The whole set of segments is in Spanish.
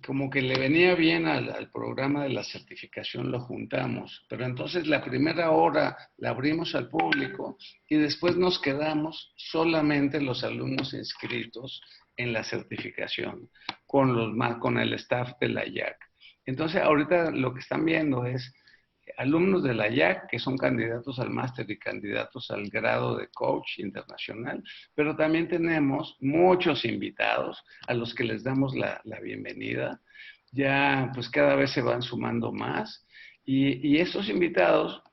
como que le venía bien al programa de la certificación, lo juntamos, pero entonces la primera hora la abrimos al público y después nos quedamos solamente los alumnos inscritos en la certificación con el staff de la IAC. Entonces ahorita lo que están viendo es alumnos de la IAC que son candidatos al máster y candidatos al grado de coach internacional, pero también tenemos muchos invitados a los que les damos la bienvenida. Ya pues cada vez se van sumando más y estos invitados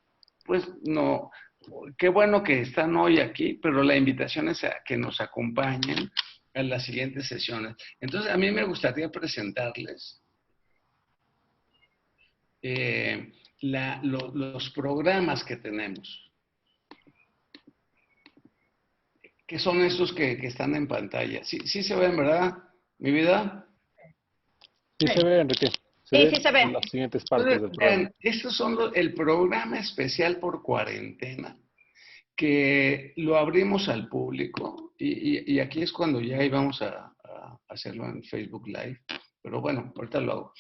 pues no, qué bueno que están hoy aquí, pero la invitación es a que nos acompañen en las siguientes sesiones. Entonces a mí me gustaría presentarles los programas que tenemos, que son estos que están en pantalla. Sí, sí se ven, ¿verdad? ¿Mi vida? Sí se ve, Enrique. Sí, sí se ve. Las siguientes partes del programa. Vean, estos son el programa especial por cuarentena, que lo abrimos al público y aquí es cuando ya íbamos a hacerlo en Facebook Live, pero bueno, ahorita lo hago.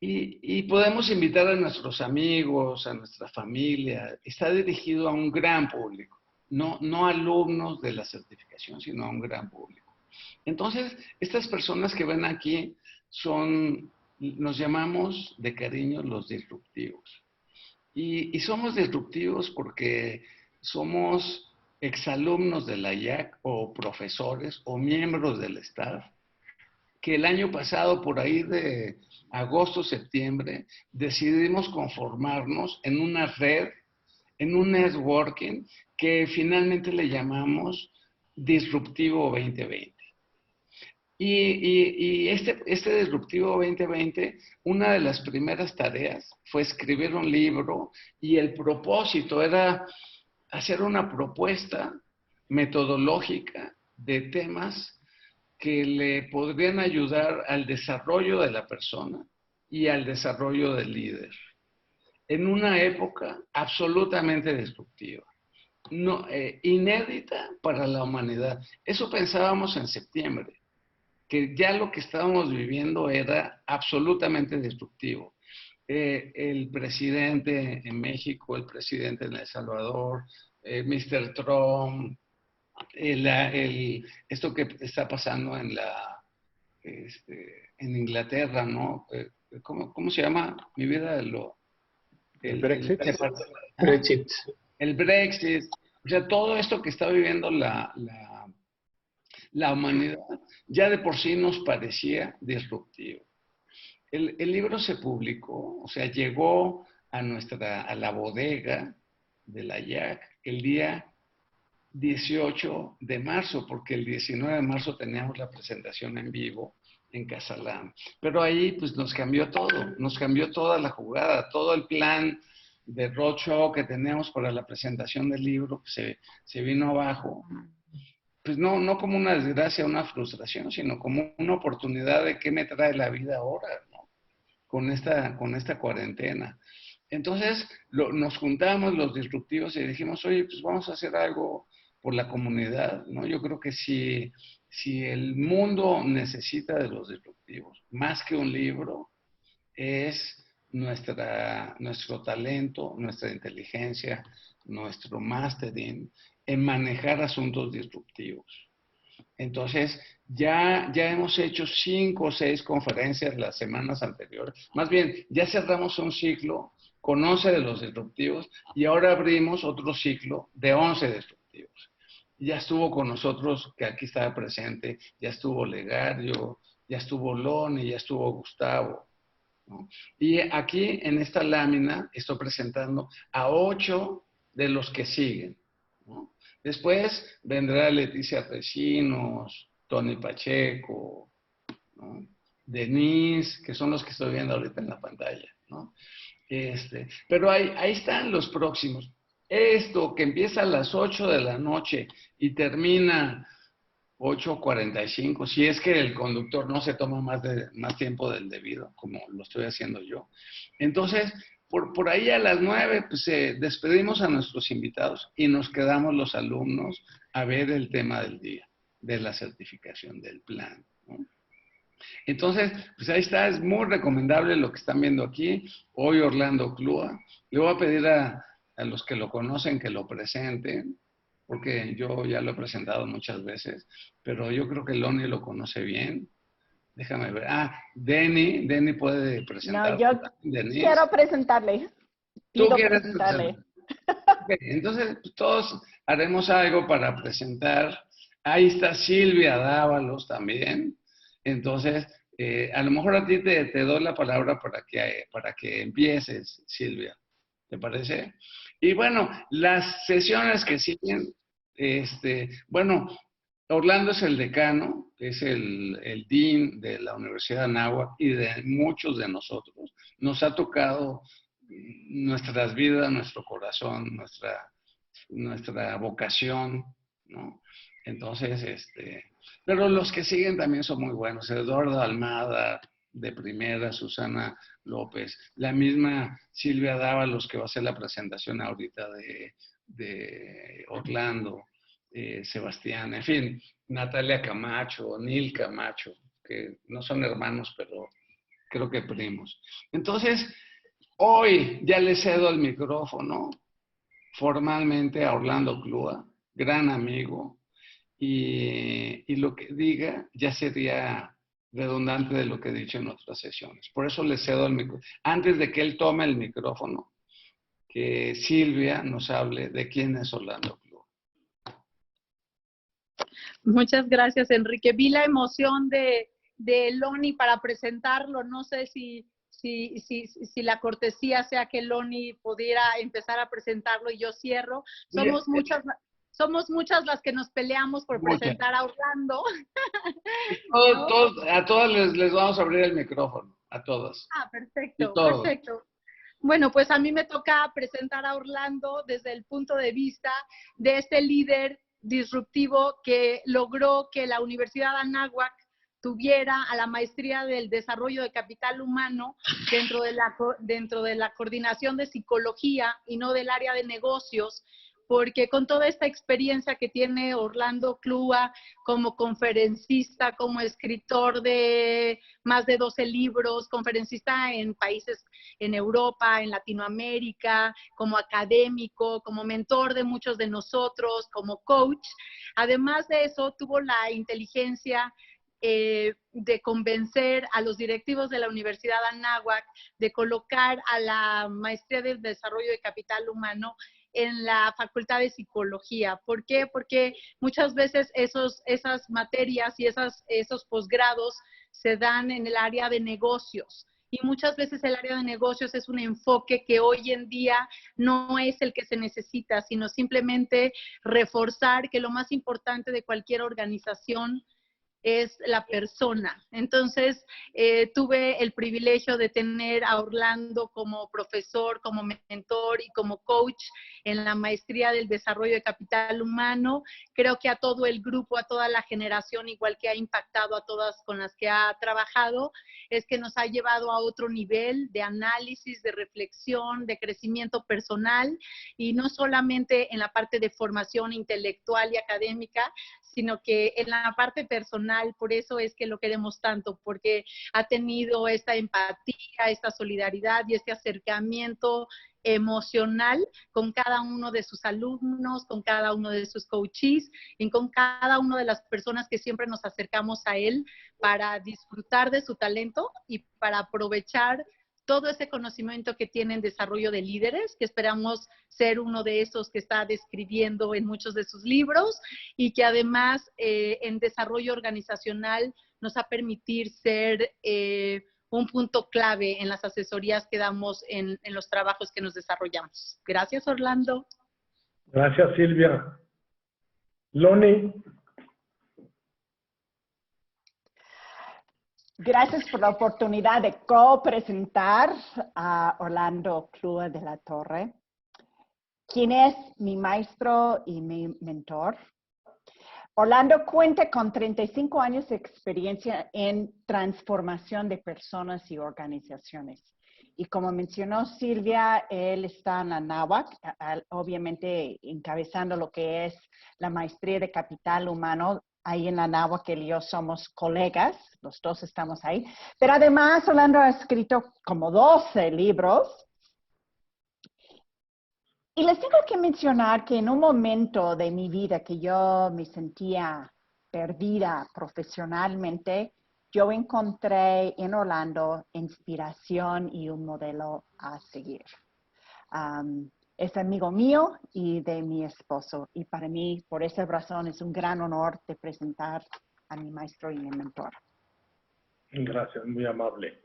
Y podemos invitar a nuestros amigos, a nuestra familia. Está dirigido a un gran público, no alumnos de la certificación, sino a un gran público. Entonces, estas personas que ven aquí nos llamamos de cariño los disruptivos. Y somos disruptivos porque somos exalumnos de la IAC o profesores o miembros del staff que el año pasado, por ahí de agosto, septiembre, decidimos conformarnos en una red, en un networking que finalmente le llamamos Disruptivo 2020. Y este Disruptivo 2020, una de las primeras tareas fue escribir un libro y el propósito era hacer una propuesta metodológica de temas que le podrían ayudar al desarrollo de la persona y al desarrollo del líder en una época absolutamente destructiva, no, inédita para la humanidad. Eso pensábamos en septiembre, que ya lo que estábamos viviendo era absolutamente destructivo. El presidente en México, el presidente en El Salvador, Mr. Trump, esto que está pasando en Inglaterra, ¿no? ¿Cómo se llama? Mi vida, El Brexit. Brexit. El Brexit. O sea, todo esto que está viviendo la humanidad ya de por sí nos parecía disruptivo. El libro se publicó, o sea, llegó a la bodega de la IAC el día 18 de marzo, porque el 19 de marzo teníamos la presentación en vivo en Casalán. Pero ahí pues nos cambió todo, nos cambió toda la jugada, todo el plan de roadshow que teníamos para la presentación del libro pues, se vino abajo. Pues no como una desgracia, una frustración, sino como una oportunidad de qué me trae la vida ahora, ¿no? Con esta cuarentena. Entonces nos juntamos los disruptivos y dijimos, oye, pues vamos a hacer algo por la comunidad, ¿no? Yo creo que si el mundo necesita de los disruptivos, más que un libro, es nuestro talento, nuestra inteligencia, nuestro mastering en manejar asuntos disruptivos. Entonces, ya hemos hecho 5 o 6 conferencias las semanas anteriores. Más bien, ya cerramos un ciclo con 11 de los disruptivos y ahora abrimos otro ciclo de 11 disruptivos. Ya estuvo con nosotros, que aquí estaba presente, ya estuvo Legario, ya estuvo Loni, ya estuvo Gustavo, ¿no? Y aquí en esta lámina estoy presentando a 8 de los que siguen, ¿no? Después vendrá Leticia Recinos, Tony Pacheco, ¿no? Denise, que son los que estoy viendo ahorita en la pantalla, ¿no? Pero ahí están los próximos. Esto que empieza a las 8 de la noche y termina 8:45, si es que el conductor no se toma más tiempo del debido, como lo estoy haciendo yo. Entonces, por ahí a las 9, pues despedimos a nuestros invitados y nos quedamos los alumnos a ver el tema del día, de la certificación del plan, ¿no? Entonces, pues ahí está, es muy recomendable lo que están viendo aquí. Hoy Orlando Clua. Le voy a pedir a los que lo conocen que lo presenten, porque yo ya lo he presentado muchas veces, pero yo creo que Lonnie lo conoce bien. Déjame ver. Denny puede No, presentar. yo Denise, quiero presentarle. tú Pido quieres presentarle. presentar. Ok, entonces, pues, todos haremos algo para presentar. Ahí está Silvia Dávalos también. Entonces, a lo mejor a ti te doy la palabra para que empieces, Silvia. ¿Te parece? Y bueno, las sesiones que siguen, bueno, Orlando es el decano, es el dean de la Universidad de Anáhuac y de muchos de nosotros. Nos ha tocado nuestras vidas, nuestro corazón, nuestra vocación, ¿no? Entonces, pero los que siguen también son muy buenos. Eduardo Almada, de primera, Susana López, la misma Silvia Dávalos, que va a hacer la presentación ahorita de Orlando, Sebastián, en fin, Natalia Camacho, Nil Camacho, que no son hermanos, pero creo que primos. Entonces, hoy ya le cedo el micrófono formalmente a Orlando Clua, gran amigo, y lo que diga ya sería redundante de lo que he dicho en otras sesiones. Por eso le cedo el micrófono. Antes de que él tome el micrófono, que Silvia nos hable de quién es Orlando Clua. Muchas gracias, Enrique. Vi la emoción de Lonnie para presentarlo. No sé si la cortesía sea que Lonnie pudiera empezar a presentarlo y yo cierro. Somos muchas las que nos peleamos por presentar a Orlando. A todas les vamos a abrir el micrófono, a todas. Ah, perfecto, perfecto. Bueno, pues a mí me toca presentar a Orlando desde el punto de vista de este líder disruptivo que logró que la Universidad de Anáhuac tuviera a la maestría del desarrollo de capital humano dentro de la coordinación de psicología y no del área de negocios, porque con toda esta experiencia que tiene Orlando Clua como conferencista, como escritor de más de 12 libros, conferencista en países en Europa, en Latinoamérica, como académico, como mentor de muchos de nosotros, como coach. Además de eso, tuvo la inteligencia de convencer a los directivos de la Universidad de Anáhuac de colocar a la maestría del desarrollo de capital humano en la Facultad de Psicología. ¿Por qué? Porque muchas veces esas materias y esos posgrados se dan en el área de negocios. Y muchas veces el área de negocios es un enfoque que hoy en día no es el que se necesita, sino simplemente reforzar que lo más importante de cualquier organización es la persona. Entonces, tuve el privilegio de tener a Orlando como profesor, como mentor y como coach en la maestría del desarrollo de capital humano. Creo que a todo el grupo, a toda la generación, igual que ha impactado a todas con las que ha trabajado, es que nos ha llevado a otro nivel de análisis, de reflexión, de crecimiento personal, y no solamente en la parte de formación intelectual y académica, sino que en la parte personal. Por eso es que lo queremos tanto, porque ha tenido esta empatía, esta solidaridad y este acercamiento emocional con cada uno de sus alumnos, con cada uno de sus coaches y con cada una de las personas que siempre nos acercamos a él para disfrutar de su talento y para aprovechar todo ese conocimiento que tiene en desarrollo de líderes, que esperamos ser uno de esos que está describiendo en muchos de sus libros, y que además en desarrollo organizacional nos ha permitido ser un punto clave en las asesorías que damos en los trabajos que nos desarrollamos. Gracias, Orlando. Gracias, Silvia. Lonnie. Gracias por la oportunidad de co-presentar a Orlando Clua de la Torre, quien es mi maestro y mi mentor. Orlando cuenta con 35 años de experiencia en transformación de personas y organizaciones. Y como mencionó Silvia, él está en la Anáhuac, obviamente encabezando lo que es la maestría de capital humano ahí en Anáhuac, él y yo somos colegas, los dos estamos ahí. Pero además, Orlando ha escrito como 12 libros. Y les tengo que mencionar que en un momento de mi vida que yo me sentía perdida profesionalmente, yo encontré en Orlando inspiración y un modelo a seguir. Es amigo mío y de mi esposo. Y para mí, por esa razón, es un gran honor de presentar a mi maestro y mi mentor. Gracias, muy amable.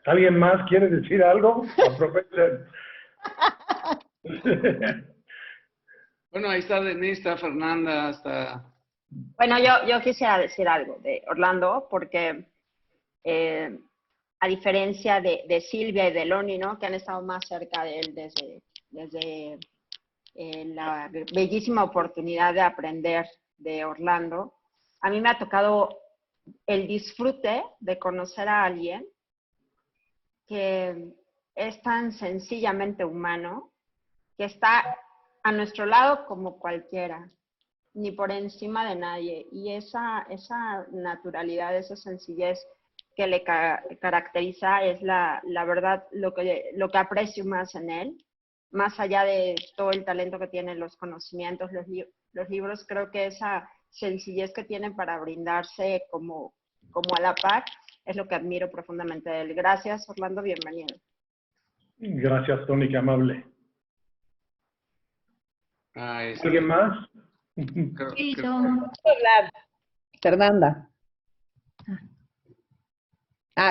¿Alguien más quiere decir algo? Aprovechen. Bueno, ahí está Denise, está Fernanda, está... Bueno, yo quisiera decir algo de Orlando, porque a diferencia de Silvia y de Loni, ¿no? Que han estado más cerca de él desde la bellísima oportunidad de aprender de Orlando, a mí me ha tocado el disfrute de conocer a alguien que es tan sencillamente humano, que está a nuestro lado como cualquiera, ni por encima de nadie. Y esa naturalidad, esa sencillez que le caracteriza es la verdad lo que aprecio más en él, más allá de todo el talento que tiene, los conocimientos, los libros. Creo que esa sencillez que tiene para brindarse como a la par es lo que admiro profundamente de él. Gracias, Orlando, bienvenido. Gracias, Tony, qué amable. ¿Alguien más? Sí, yo. Hablar. Fernanda.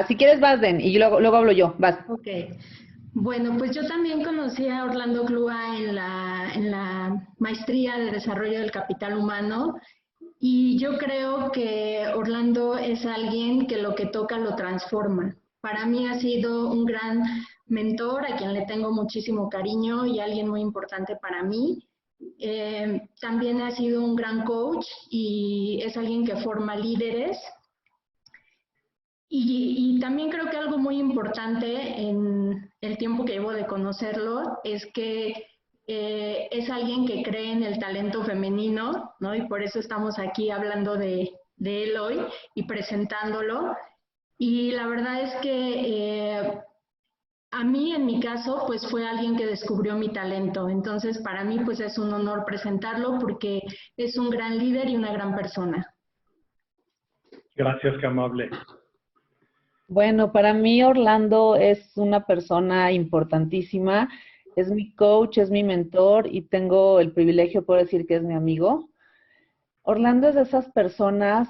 Si quieres vas, Den, y luego hablo yo, vas. Ok. Bueno, pues yo también conocí a Orlando Clua en la maestría de desarrollo del capital humano, y yo creo que Orlando es alguien que lo que toca lo transforma. Para mí ha sido un gran mentor a quien le tengo muchísimo cariño y alguien muy importante para mí. También ha sido un gran coach y es alguien que forma líderes. Y también creo que algo muy importante en el tiempo que llevo de conocerlo es que es alguien que cree en el talento femenino, ¿no? Y por eso estamos aquí hablando de él hoy y presentándolo. Y la verdad es que a mí, en mi caso, pues fue alguien que descubrió mi talento. Entonces, para mí, pues es un honor presentarlo porque es un gran líder y una gran persona. Gracias, qué amable. Bueno, para mí Orlando es una persona importantísima. Es mi coach, es mi mentor y tengo el privilegio, puedo decir que es mi amigo. Orlando es de esas personas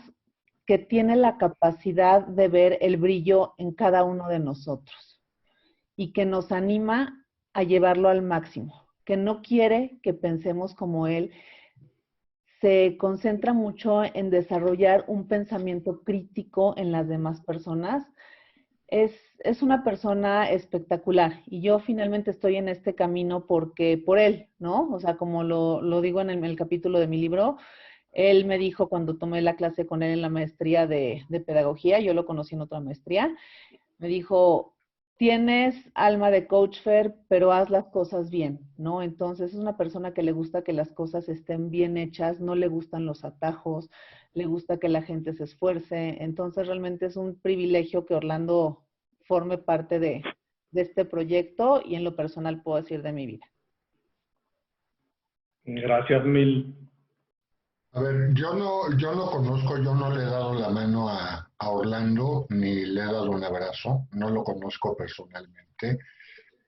que tiene la capacidad de ver el brillo en cada uno de nosotros y que nos anima a llevarlo al máximo, que no quiere que pensemos como él. Se concentra mucho en desarrollar un pensamiento crítico en las demás personas. Es una persona espectacular y yo finalmente estoy en este camino por él, ¿no? O sea, como lo digo en el capítulo de mi libro, él me dijo cuando tomé la clase con él en la maestría de pedagogía, yo lo conocí en otra maestría, me dijo, tienes alma de coach Fer, pero haz las cosas bien, ¿no? Entonces es una persona que le gusta que las cosas estén bien hechas, no le gustan los atajos, le gusta que la gente se esfuerce. Entonces realmente es un privilegio que Orlando forme parte de este proyecto y en lo personal puedo decir de mi vida. Gracias mil. A ver, yo no conozco, yo no le he dado la mano a Orlando, ni le he dado un abrazo, no lo conozco personalmente,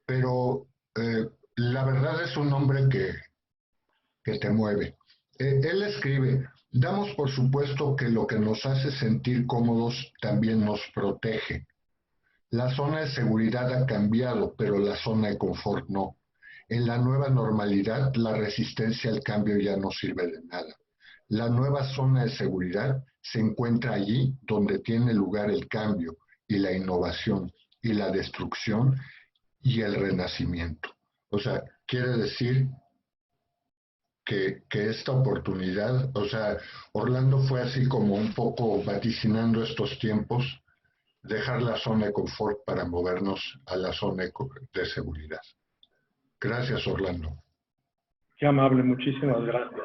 pero la verdad es un hombre que te mueve. Él escribe, damos por supuesto que lo que nos hace sentir cómodos también nos protege. La zona de seguridad ha cambiado, pero la zona de confort no. En la nueva normalidad, la resistencia al cambio ya no sirve de nada. La nueva zona de seguridad se encuentra allí donde tiene lugar el cambio y la innovación y la destrucción y el renacimiento. O sea, quiere decir que esta oportunidad, o sea, Orlando fue así como un poco vaticinando estos tiempos, dejar la zona de confort para movernos a la zona de seguridad. Gracias, Orlando. Qué amable, muchísimas gracias.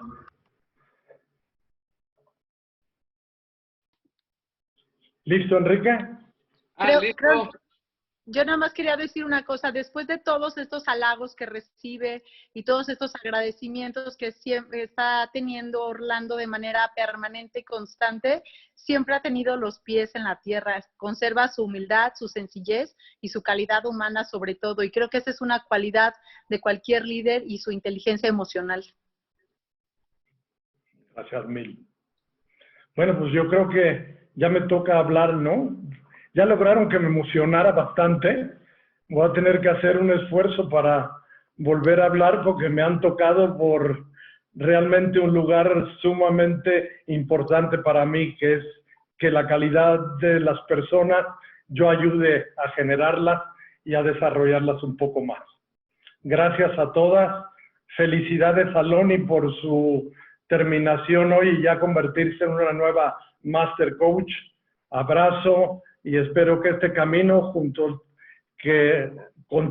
¿Listo, Enrique? Yo nada más quería decir una cosa, después de todos estos halagos que recibe y todos estos agradecimientos que siempre está teniendo Orlando de manera permanente y constante, siempre ha tenido los pies en la tierra, conserva su humildad, su sencillez y su calidad humana sobre todo, y creo que esa es una cualidad de cualquier líder y su inteligencia emocional. Gracias mil. Bueno, pues yo creo que ya me toca hablar, ¿no? Ya lograron que me emocionara bastante. Voy a tener que hacer un esfuerzo para volver a hablar porque me han tocado por realmente un lugar sumamente importante para mí, que es que la calidad de las personas yo ayude a generarlas y a desarrollarlas un poco más. Gracias a todas. Felicidades a Loni por su terminación hoy y ya convertirse en una nueva Master Coach. Abrazo. Y espero que este camino, con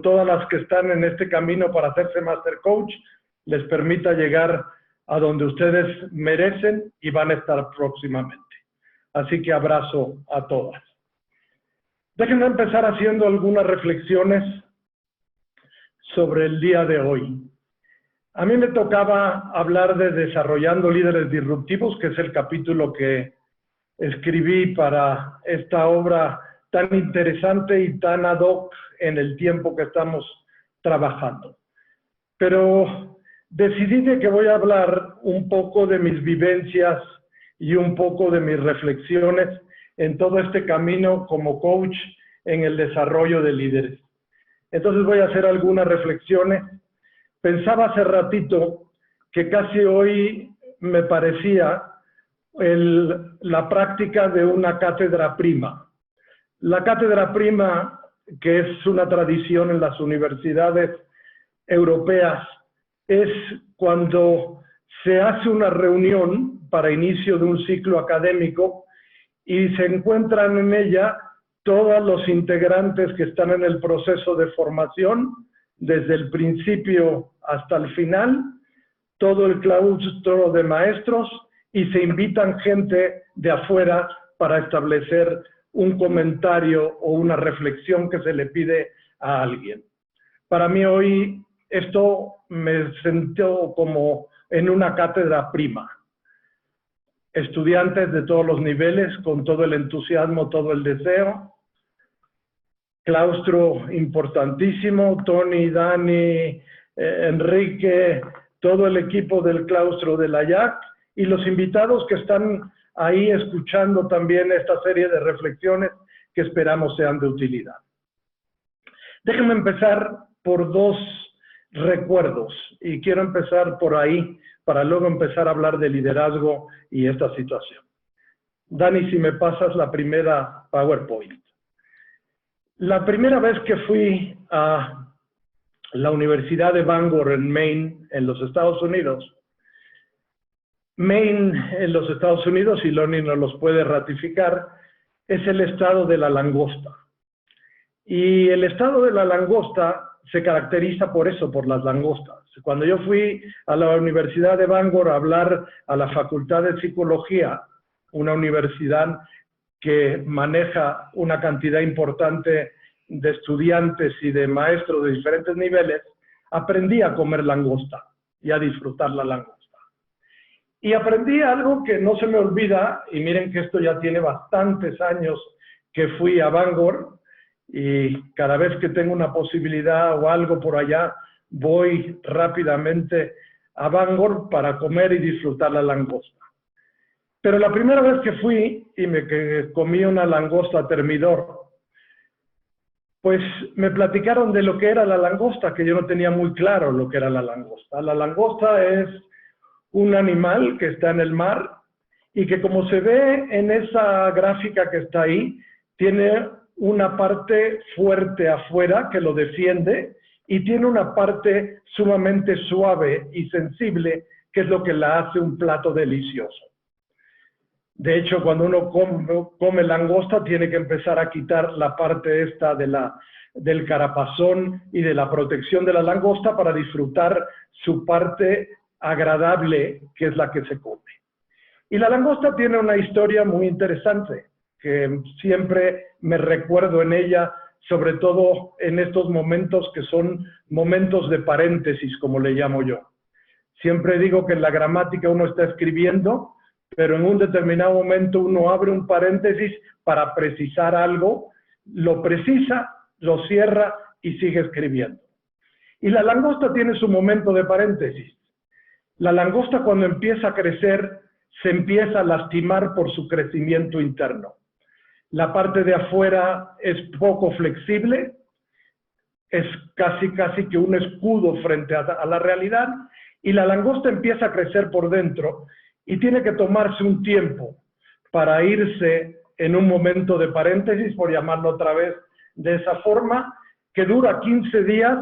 todas las que están en este camino para hacerse Master Coach, les permita llegar a donde ustedes merecen y van a estar próximamente. Así que abrazo a todas. Déjenme empezar haciendo algunas reflexiones sobre el día de hoy. A mí me tocaba hablar de Desarrollando Líderes Disruptivos, que es el capítulo que escribí para esta obra tan interesante y tan ad hoc en el tiempo que estamos trabajando. Pero decidí de que voy a hablar un poco de mis vivencias y un poco de mis reflexiones en todo este camino como coach en el desarrollo de líderes. Entonces voy a hacer algunas reflexiones. Pensaba hace ratito que casi hoy me parecía la práctica de una cátedra prima. La cátedra prima, que es una tradición en las universidades europeas, es cuando se hace una reunión para inicio de un ciclo académico y se encuentran en ella todos los integrantes que están en el proceso de formación, desde el principio hasta el final, todo el claustro de maestros, y se invitan gente de afuera para establecer un comentario o una reflexión que se le pide a alguien. Para mí hoy esto me sentó como en una cátedra prima. Estudiantes de todos los niveles, con todo el entusiasmo, todo el deseo. Claustro importantísimo, Tony, Dani, Enrique, todo el equipo del claustro de la IAC, y los invitados que están ahí escuchando también esta serie de reflexiones que esperamos sean de utilidad. Déjenme empezar por dos recuerdos, y quiero empezar por ahí para luego empezar a hablar de liderazgo y esta situación. Dani, si me pasas la primera PowerPoint. La primera vez que fui a la Universidad de Bangor en Maine, en los Estados Unidos, Maine en los Estados Unidos, y Loni nos los puede ratificar, es el estado de la langosta. Y el estado de la langosta se caracteriza por eso, por las langostas. Cuando yo fui a la Universidad de Bangor a hablar a la Facultad de Psicología, una universidad que maneja una cantidad importante de estudiantes y de maestros de diferentes niveles, aprendí a comer langosta y a disfrutar la langosta. Y aprendí algo que no se me olvida, y miren que esto ya tiene bastantes años que fui a Bangor, y cada vez que tengo una posibilidad o algo por allá, voy rápidamente a Bangor para comer y disfrutar la langosta. Pero la primera vez que fui y me comí una langosta termidor, pues me platicaron de lo que era la langosta, que yo no tenía muy claro lo que era la langosta. La langosta es un animal que está en el mar y que, como se ve en esa gráfica que está ahí, tiene una parte fuerte afuera que lo defiende y tiene una parte sumamente suave y sensible, que es lo que la hace un plato delicioso. De hecho, cuando uno come langosta, tiene que empezar a quitar la parte esta del carapazón y de la protección de la langosta para disfrutar su parte agradable, que es la que se come. Y la langosta tiene una historia muy interesante. que siempre me recuerdo en ella, sobre todo en estos momentos que son momentos de paréntesis, como le llamo yo. Siempre digo que en la gramática uno está escribiendo, pero en un determinado momento uno abre un paréntesis para precisar algo, lo precisa, lo cierra y sigue escribiendo. Y la langosta tiene su momento de paréntesis. La langosta, cuando empieza a crecer, se empieza a lastimar por su crecimiento interno. La parte de afuera es poco flexible, es casi que un escudo frente a la realidad, y la langosta empieza a crecer por dentro y tiene que tomarse un tiempo para irse en un momento de paréntesis, por llamarlo otra vez de esa forma, que dura 15 días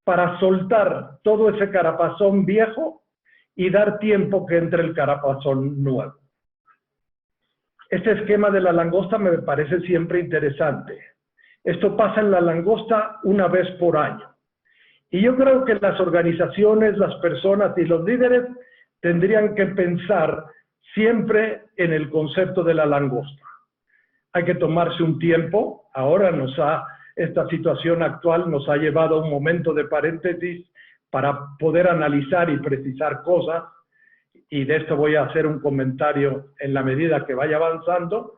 para soltar todo ese carapazón viejo y dar tiempo que entre el carapazón nuevo. Este esquema de la langosta me parece siempre interesante. Esto pasa en la langosta una vez por año. Y yo creo que las organizaciones, las personas y los líderes tendrían que pensar siempre en el concepto de la langosta. Hay que tomarse un tiempo. Ahora esta situación actual nos ha llevado a un momento de paréntesis para poder analizar y precisar cosas, y de esto voy a hacer un comentario en la medida que vaya avanzando,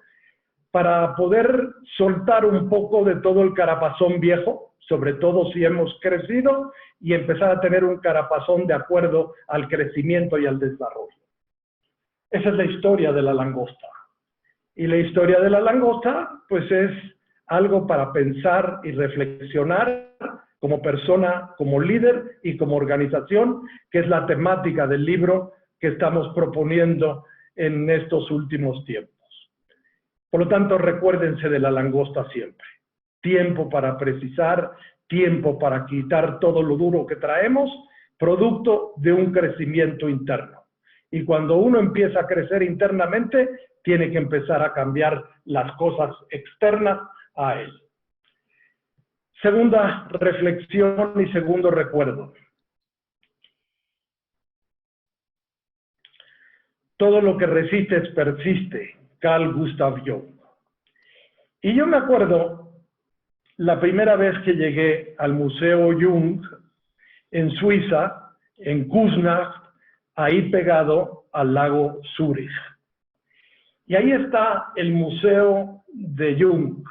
para poder soltar un poco de todo el carapazón viejo, sobre todo si hemos crecido, y empezar a tener un carapazón de acuerdo al crecimiento y al desarrollo. Esa es la historia de la langosta. Y la historia de la langosta, pues es algo para pensar y reflexionar como persona, como líder y como organización, que es la temática del libro que estamos proponiendo en estos últimos tiempos. Por lo tanto, recuérdense de la langosta siempre. Tiempo para precisar, tiempo para quitar todo lo duro que traemos, producto de un crecimiento interno. Y cuando uno empieza a crecer internamente, tiene que empezar a cambiar las cosas externas a él. Segunda reflexión y segundo recuerdo. Todo lo que resistes persiste, Carl Gustav Jung. Y yo me acuerdo la primera vez que llegué al Museo Jung en Suiza, en Kuznach, ahí pegado al lago Zúrich. Y ahí está el Museo de Jung.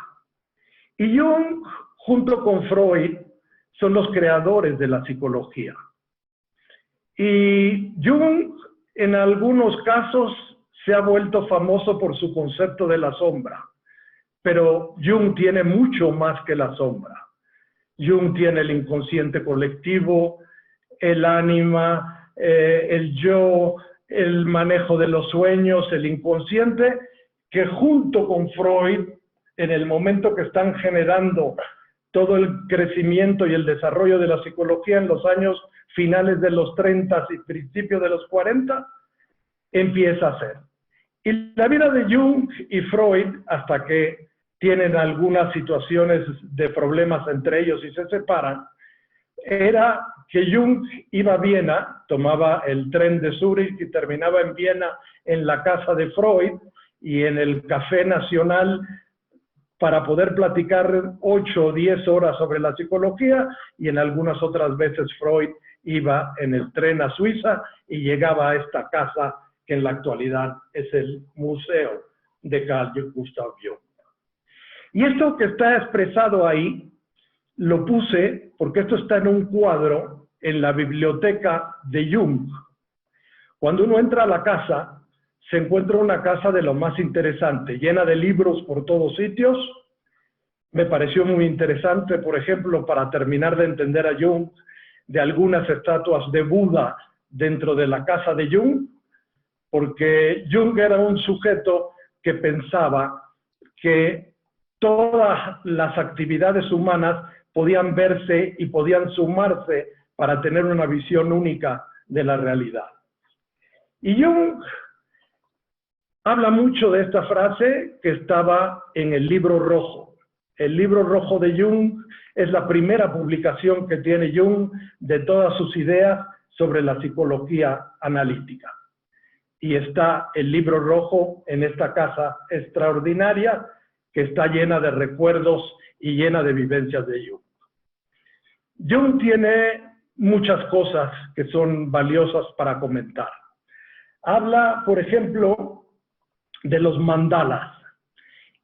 Y Jung, junto con Freud, son los creadores de la psicología. Y Jung, en algunos casos, se ha vuelto famoso por su concepto de la sombra. Pero Jung tiene mucho más que la sombra. Jung tiene el inconsciente colectivo, el ánima, el yo, el manejo de los sueños, el inconsciente, que junto con Freud, en el momento que están generando todo el crecimiento y el desarrollo de la psicología en los años finales de los 30 y principios de los 40, empieza a ser. Y la vida de Jung y Freud, hasta que tienen algunas situaciones de problemas entre ellos y se separan, era que Jung iba a Viena, tomaba el tren de Zúrich y terminaba en Viena en la casa de Freud y en el Café Nacional para poder platicar 8 o 10 horas sobre la psicología, y en algunas otras veces Freud iba en el tren a Suiza y llegaba a esta casa que en la actualidad es el Museo de Carl Gustav Jung. Y esto que está expresado ahí, lo puse porque esto está en un cuadro en la biblioteca de Jung. Cuando uno entra a la casa, se encuentra una casa de lo más interesante, llena de libros por todos sitios. Me pareció muy interesante, por ejemplo, para terminar de entender a Jung, de algunas estatuas de Buda dentro de la casa de Jung, porque Jung era un sujeto que pensaba que todas las actividades humanas podían verse y podían sumarse para tener una visión única de la realidad. Y Jung habla mucho de esta frase que estaba en el libro rojo. El libro rojo de Jung es la primera publicación que tiene Jung de todas sus ideas sobre la psicología analítica. y está el libro rojo en esta casa extraordinaria que está llena de recuerdos y llena de vivencias de Jung. Jung tiene muchas cosas que son valiosas para comentar. Habla, por ejemplo, de los mandalas.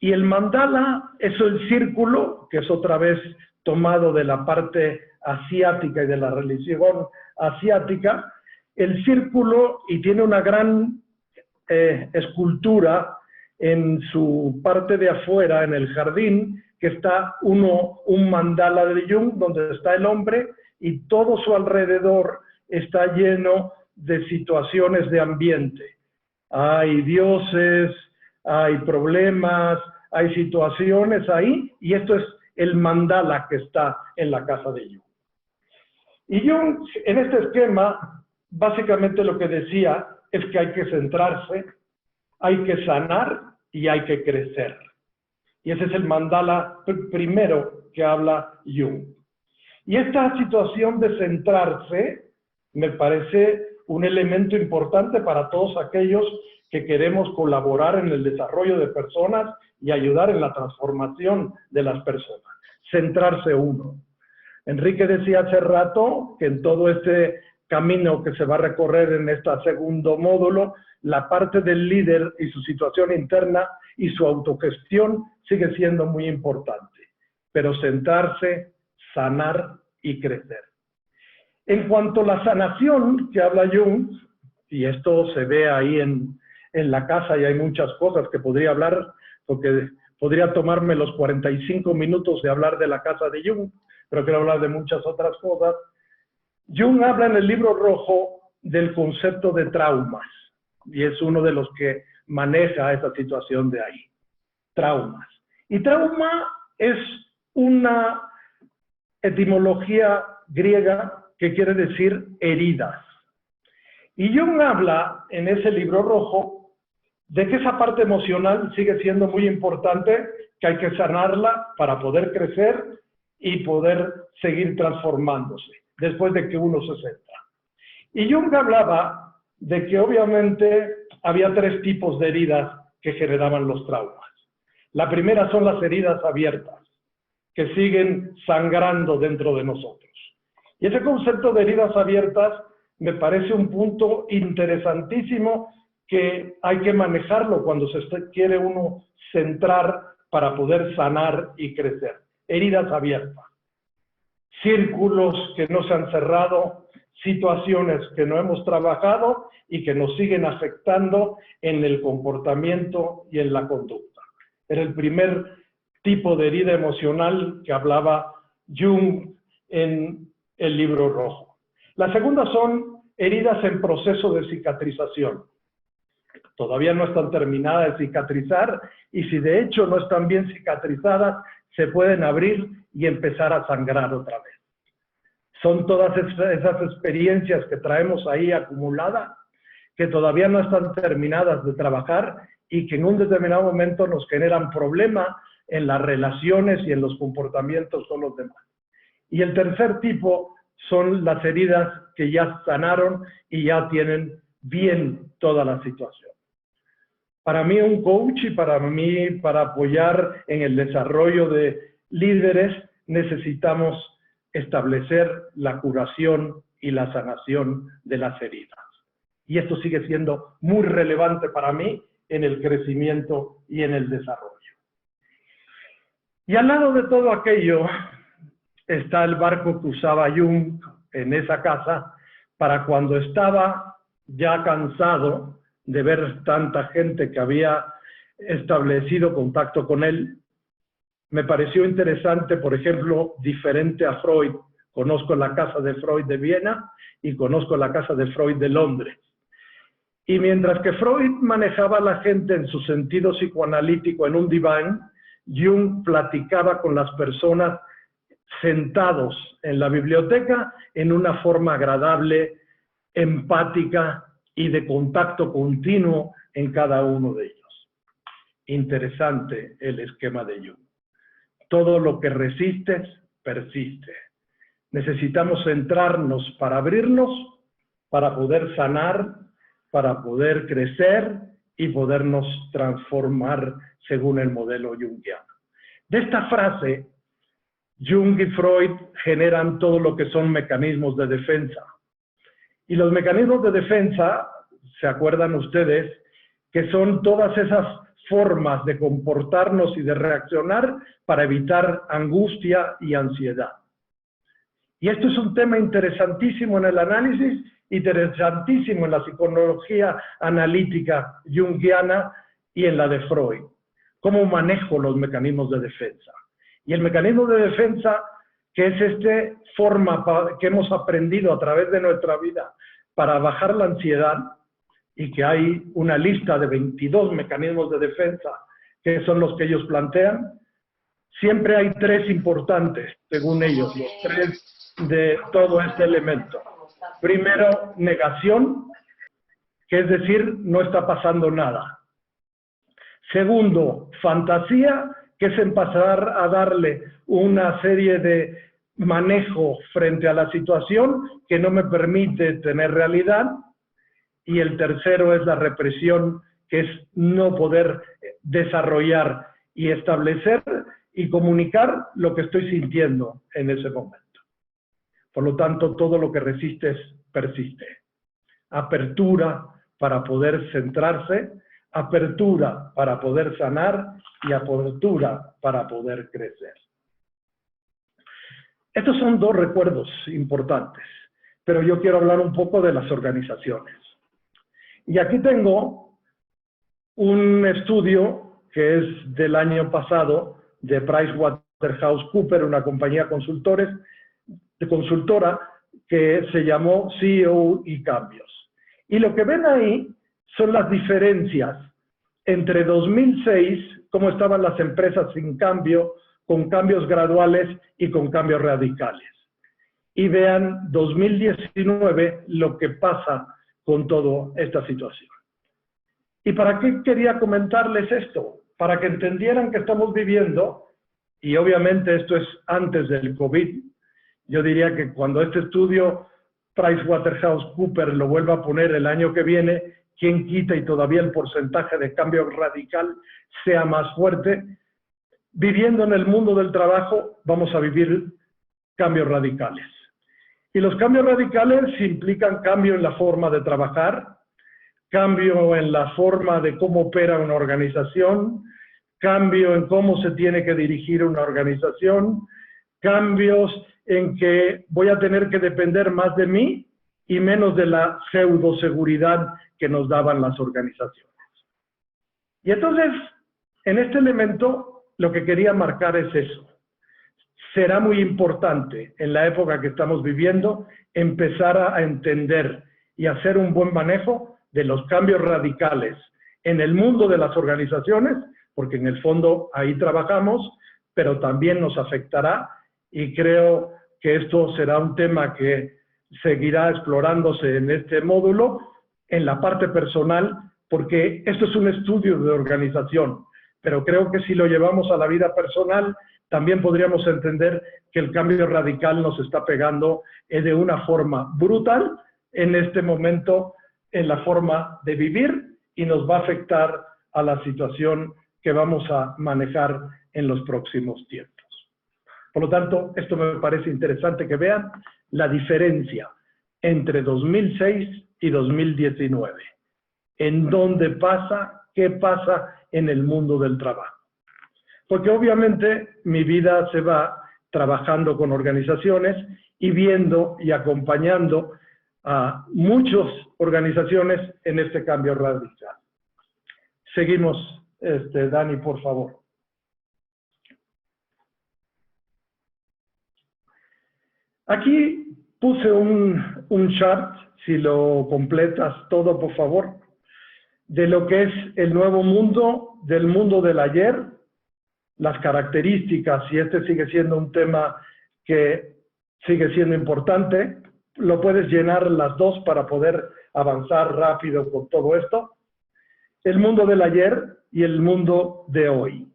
Y el mandala es el círculo, que es otra vez tomado de la parte asiática y de la religión asiática, el círculo, y tiene una gran escultura en su parte de afuera, en el jardín, que está un mandala de Jung, donde está el hombre, y todo su alrededor está lleno de situaciones de ambiente. Hay dioses, hay problemas, hay situaciones ahí, y esto es el mandala que está en la casa de Jung. Y Jung, en este esquema, básicamente lo que decía es que hay que centrarse, hay que sanar y hay que crecer. Y ese es el mandala primero que habla Jung. Y esta situación de centrarse me parece un elemento importante para todos aquellos que queremos colaborar en el desarrollo de personas y ayudar en la transformación de las personas. Centrarse uno. Enrique decía hace rato que en todo este camino que se va a recorrer en este segundo módulo, la parte del líder y su situación interna y su autogestión sigue siendo muy importante. Pero centrarse, sanar y crecer. En cuanto a la sanación que habla Jung, y esto se ve ahí en la casa y hay muchas cosas que podría hablar, porque podría tomarme los 45 minutos de hablar de la casa de Jung, pero quiero hablar de muchas otras cosas. Jung habla en el libro rojo del concepto de traumas, y es uno de los que maneja esa situación de ahí. Traumas. Y trauma es una etimología griega que quiere decir heridas. Y Jung habla en ese libro rojo de que esa parte emocional sigue siendo muy importante, que hay que sanarla para poder crecer y poder seguir transformándose después de que uno se centra. Y Jung hablaba de que obviamente había tres tipos de heridas que generaban los traumas. La primera son las heridas abiertas, que siguen sangrando dentro de nosotros. Y ese concepto de heridas abiertas me parece un punto interesantísimo que hay que manejarlo cuando se quiere uno centrar para poder sanar y crecer. Heridas abiertas. Círculos que no se han cerrado, situaciones que no hemos trabajado y que nos siguen afectando en el comportamiento y en la conducta. Era el primer tipo de herida emocional que hablaba Jung en el libro rojo. La segunda son heridas en proceso de cicatrización. Todavía no están terminadas de cicatrizar y si de hecho no están bien cicatrizadas, se pueden abrir y empezar a sangrar otra vez. Son todas esas experiencias que traemos ahí acumuladas, que todavía no están terminadas de trabajar y que en un determinado momento nos generan problemas en las relaciones y en los comportamientos con los demás. Y el tercer tipo son las heridas que ya sanaron y ya tienen bien toda la situación. Para mí un coach y para mí para apoyar en el desarrollo de líderes necesitamos establecer la curación y la sanación de las heridas. Y esto sigue siendo muy relevante para mí en el crecimiento y en el desarrollo. Y al lado de todo aquello está el barco que usaba Jung en esa casa para cuando estaba ya cansado de ver tanta gente que había establecido contacto con él. Me pareció interesante, por ejemplo, diferente a Freud. Conozco la casa de Freud de Viena y conozco la casa de Freud de Londres. Y mientras que Freud manejaba a la gente en su sentido psicoanalítico en un diván, Jung platicaba con las personas sentados en la biblioteca en una forma agradable, empática y de contacto continuo en cada uno de ellos. Interesante el esquema de Jung. Todo lo que resistes, persiste. Necesitamos centrarnos para abrirnos, para poder sanar, para poder crecer y podernos transformar según el modelo junguiano. De esta frase, Jung y Freud generan todo lo que son mecanismos de defensa. Y los mecanismos de defensa, ¿se acuerdan ustedes? Que son todas esas formas de comportarnos y de reaccionar para evitar angustia y ansiedad. Y esto es un tema interesantísimo en el análisis, interesantísimo en la psicología analítica junguiana y en la de Freud. ¿Cómo manejo los mecanismos de defensa? Y el mecanismo de defensa, que es esta forma que hemos aprendido a través de nuestra vida para bajar la ansiedad, y que hay una lista de 22 mecanismos de defensa que son los que ellos plantean, siempre hay tres importantes, según ellos, los tres de todo este elemento. Primero, negación, que es decir, no está pasando nada. Segundo, fantasía, que es empezar a darle una serie de manejo frente a la situación que no me permite tener realidad. Y el tercero es la represión, que es no poder desarrollar y establecer y comunicar lo que estoy sintiendo en ese momento. Por lo tanto, todo lo que resistes persiste. Apertura para poder centrarse, apertura para poder sanar y apertura para poder crecer. Estos son dos recuerdos importantes, pero yo quiero hablar un poco de las organizaciones. Y aquí tengo un estudio que es del año pasado de PricewaterhouseCoopers, una compañía consultora que se llamó CEO y Cambios. Y lo que ven ahí son las diferencias entre 2006, cómo estaban las empresas sin cambio, con cambios graduales y con cambios radicales. Y vean 2019 lo que pasa con toda esta situación. ¿Y para qué quería comentarles esto? Para que entendieran que estamos viviendo, y obviamente esto es antes del COVID, yo diría que cuando este estudio PricewaterhouseCoopers lo vuelva a poner el año que viene, quien quita y todavía el porcentaje de cambio radical sea más fuerte, viviendo en el mundo del trabajo vamos a vivir cambios radicales. Y los cambios radicales implican cambio en la forma de trabajar, cambio en la forma de cómo opera una organización, cambio en cómo se tiene que dirigir una organización, cambios en que voy a tener que depender más de mí y menos de la pseudoseguridad que nos daban las organizaciones. Y entonces, en este elemento, lo que quería marcar es eso. Será muy importante en la época que estamos viviendo empezar a entender y hacer un buen manejo de los cambios radicales en el mundo de las organizaciones, porque en el fondo ahí trabajamos, pero también nos afectará y creo que esto será un tema que seguirá explorándose en este módulo, en la parte personal, porque esto es un estudio de organización, pero creo que si lo llevamos a la vida personal, también podríamos entender que el cambio radical nos está pegando de una forma brutal en este momento en la forma de vivir y nos va a afectar a la situación que vamos a manejar en los próximos tiempos. Por lo tanto, esto me parece interesante que vean la diferencia entre 2006 y 2019. En dónde pasa, qué pasa en el mundo del trabajo. Porque obviamente mi vida se va trabajando con organizaciones y viendo y acompañando a muchas organizaciones en este cambio radical. Seguimos, Dani, por favor. Aquí puse un chart, si lo completas todo, por favor, de lo que es el nuevo mundo, del mundo del ayer, las características, y este sigue siendo un tema que sigue siendo importante, lo puedes llenar las dos para poder avanzar rápido con todo esto. El mundo del ayer y el mundo de hoy.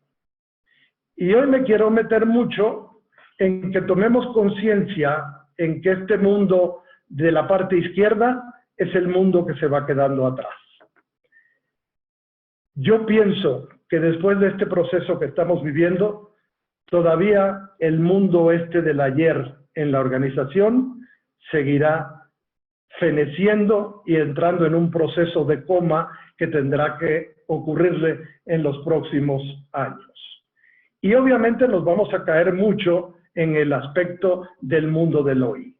Y hoy me quiero meter mucho en que tomemos conciencia en que este mundo de la parte izquierda es el mundo que se va quedando atrás. Yo pienso que después de este proceso que estamos viviendo, todavía el mundo del ayer en la organización seguirá feneciendo y entrando en un proceso de coma que tendrá que ocurrirle en los próximos años. Y obviamente nos vamos a caer mucho en el aspecto del mundo del hoy.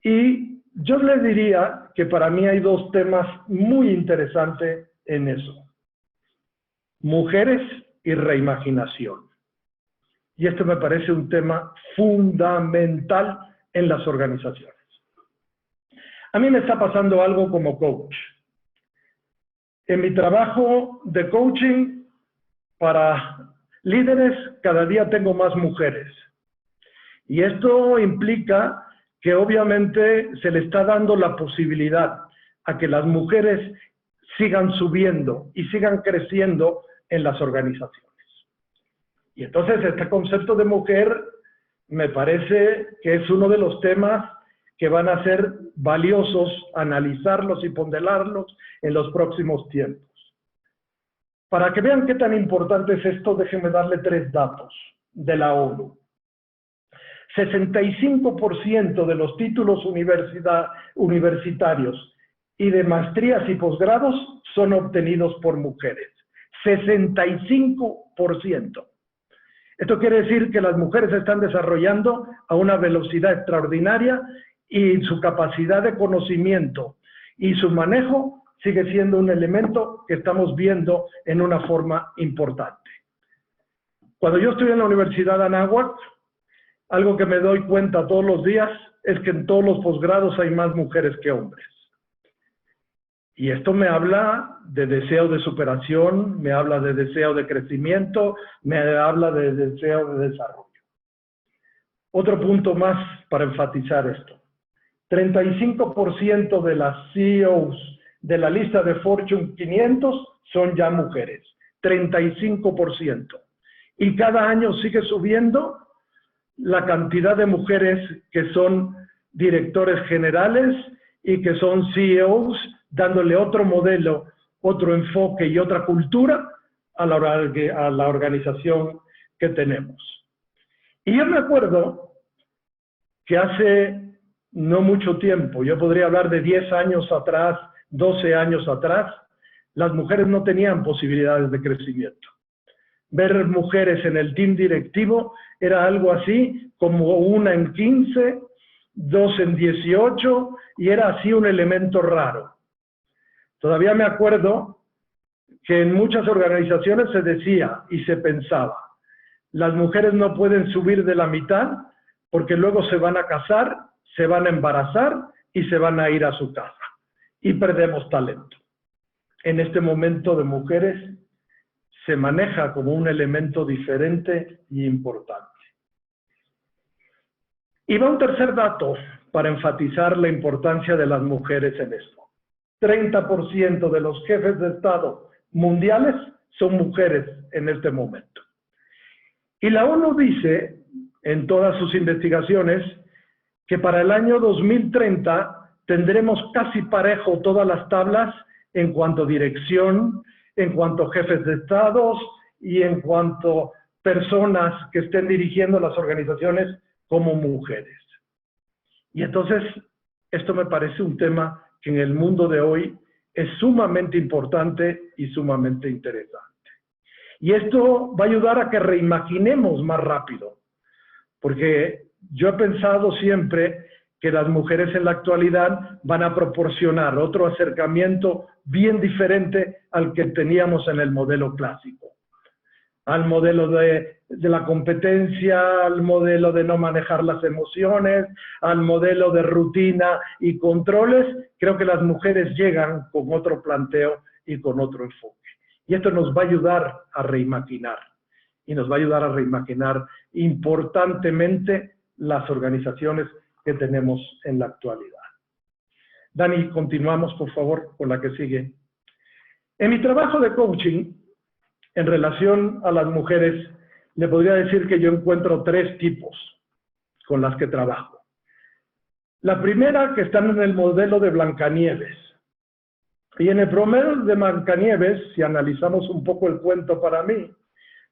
Y yo les diría que para mí hay dos temas muy interesantes en eso. Mujeres y reimaginación. Y esto me parece un tema fundamental en las organizaciones. A mí me está pasando algo como coach. En mi trabajo de coaching para líderes, cada día tengo más mujeres. Y esto implica que obviamente se le está dando la posibilidad a que las mujeres sigan subiendo y sigan creciendo en las organizaciones. Y entonces este concepto de mujer me parece que es uno de los temas que van a ser valiosos analizarlos y ponderarlos en los próximos tiempos. Para que vean qué tan importante es esto, déjenme darle 3 datos de la ONU. 65% de los títulos universitarios y de maestrías y posgrados son obtenidos por mujeres. 65%. Esto quiere decir que las mujeres se están desarrollando a una velocidad extraordinaria y su capacidad de conocimiento y su manejo sigue siendo un elemento que estamos viendo en una forma importante. Cuando yo estoy en la Universidad de Anáhuac, algo que me doy cuenta todos los días es que en todos los posgrados hay más mujeres que hombres. Y esto me habla de deseo de superación, me habla de deseo de crecimiento, me habla de deseo de desarrollo. Otro punto más para enfatizar esto. 35% de las CEOs de la lista de Fortune 500 son ya mujeres. 35%. Y cada año sigue subiendo la cantidad de mujeres que son directores generales y que son CEOs, dándole otro modelo, otro enfoque y otra cultura a la organización que tenemos. Y yo me acuerdo que hace no mucho tiempo, yo podría hablar de 10 años atrás, 12 años atrás, las mujeres no tenían posibilidades de crecimiento. Ver mujeres en el team directivo era algo así como 1 en 15, 2 en 18, y era así un elemento raro. Todavía me acuerdo que en muchas organizaciones se decía y se pensaba, las mujeres no pueden subir de la mitad porque luego se van a casar, se van a embarazar y se van a ir a su casa. Y perdemos talento. En este momento de mujeres se maneja como un elemento diferente y importante. Y va un tercer dato para enfatizar la importancia de las mujeres en esto. 30% de los jefes de Estado mundiales son mujeres en este momento. Y la ONU dice, en todas sus investigaciones, que para el año 2030 tendremos casi parejo todas las tablas en cuanto a dirección, en cuanto a jefes de Estados y en cuanto a personas que estén dirigiendo las organizaciones como mujeres. Y entonces, esto me parece un tema que en el mundo de hoy es sumamente importante y sumamente interesante. Y esto va a ayudar a que reimaginemos más rápido, porque yo he pensado siempre que las mujeres en la actualidad van a proporcionar otro acercamiento bien diferente al que teníamos en el modelo clásico. Al modelo de la competencia, al modelo de no manejar las emociones, al modelo de rutina y controles. Creo que las mujeres llegan con otro planteo y con otro enfoque. Y esto nos va a ayudar a reimaginar. Y nos va a ayudar a reimaginar importantemente las organizaciones que tenemos en la actualidad. Dani, continuamos, por favor, con la que sigue. En mi trabajo de coaching, en relación a las mujeres, le podría decir que yo encuentro 3 tipos con las que trabajo. La primera, que están en el modelo de Blancanieves. Y en el promedio de Blancanieves, si analizamos un poco el cuento para mí,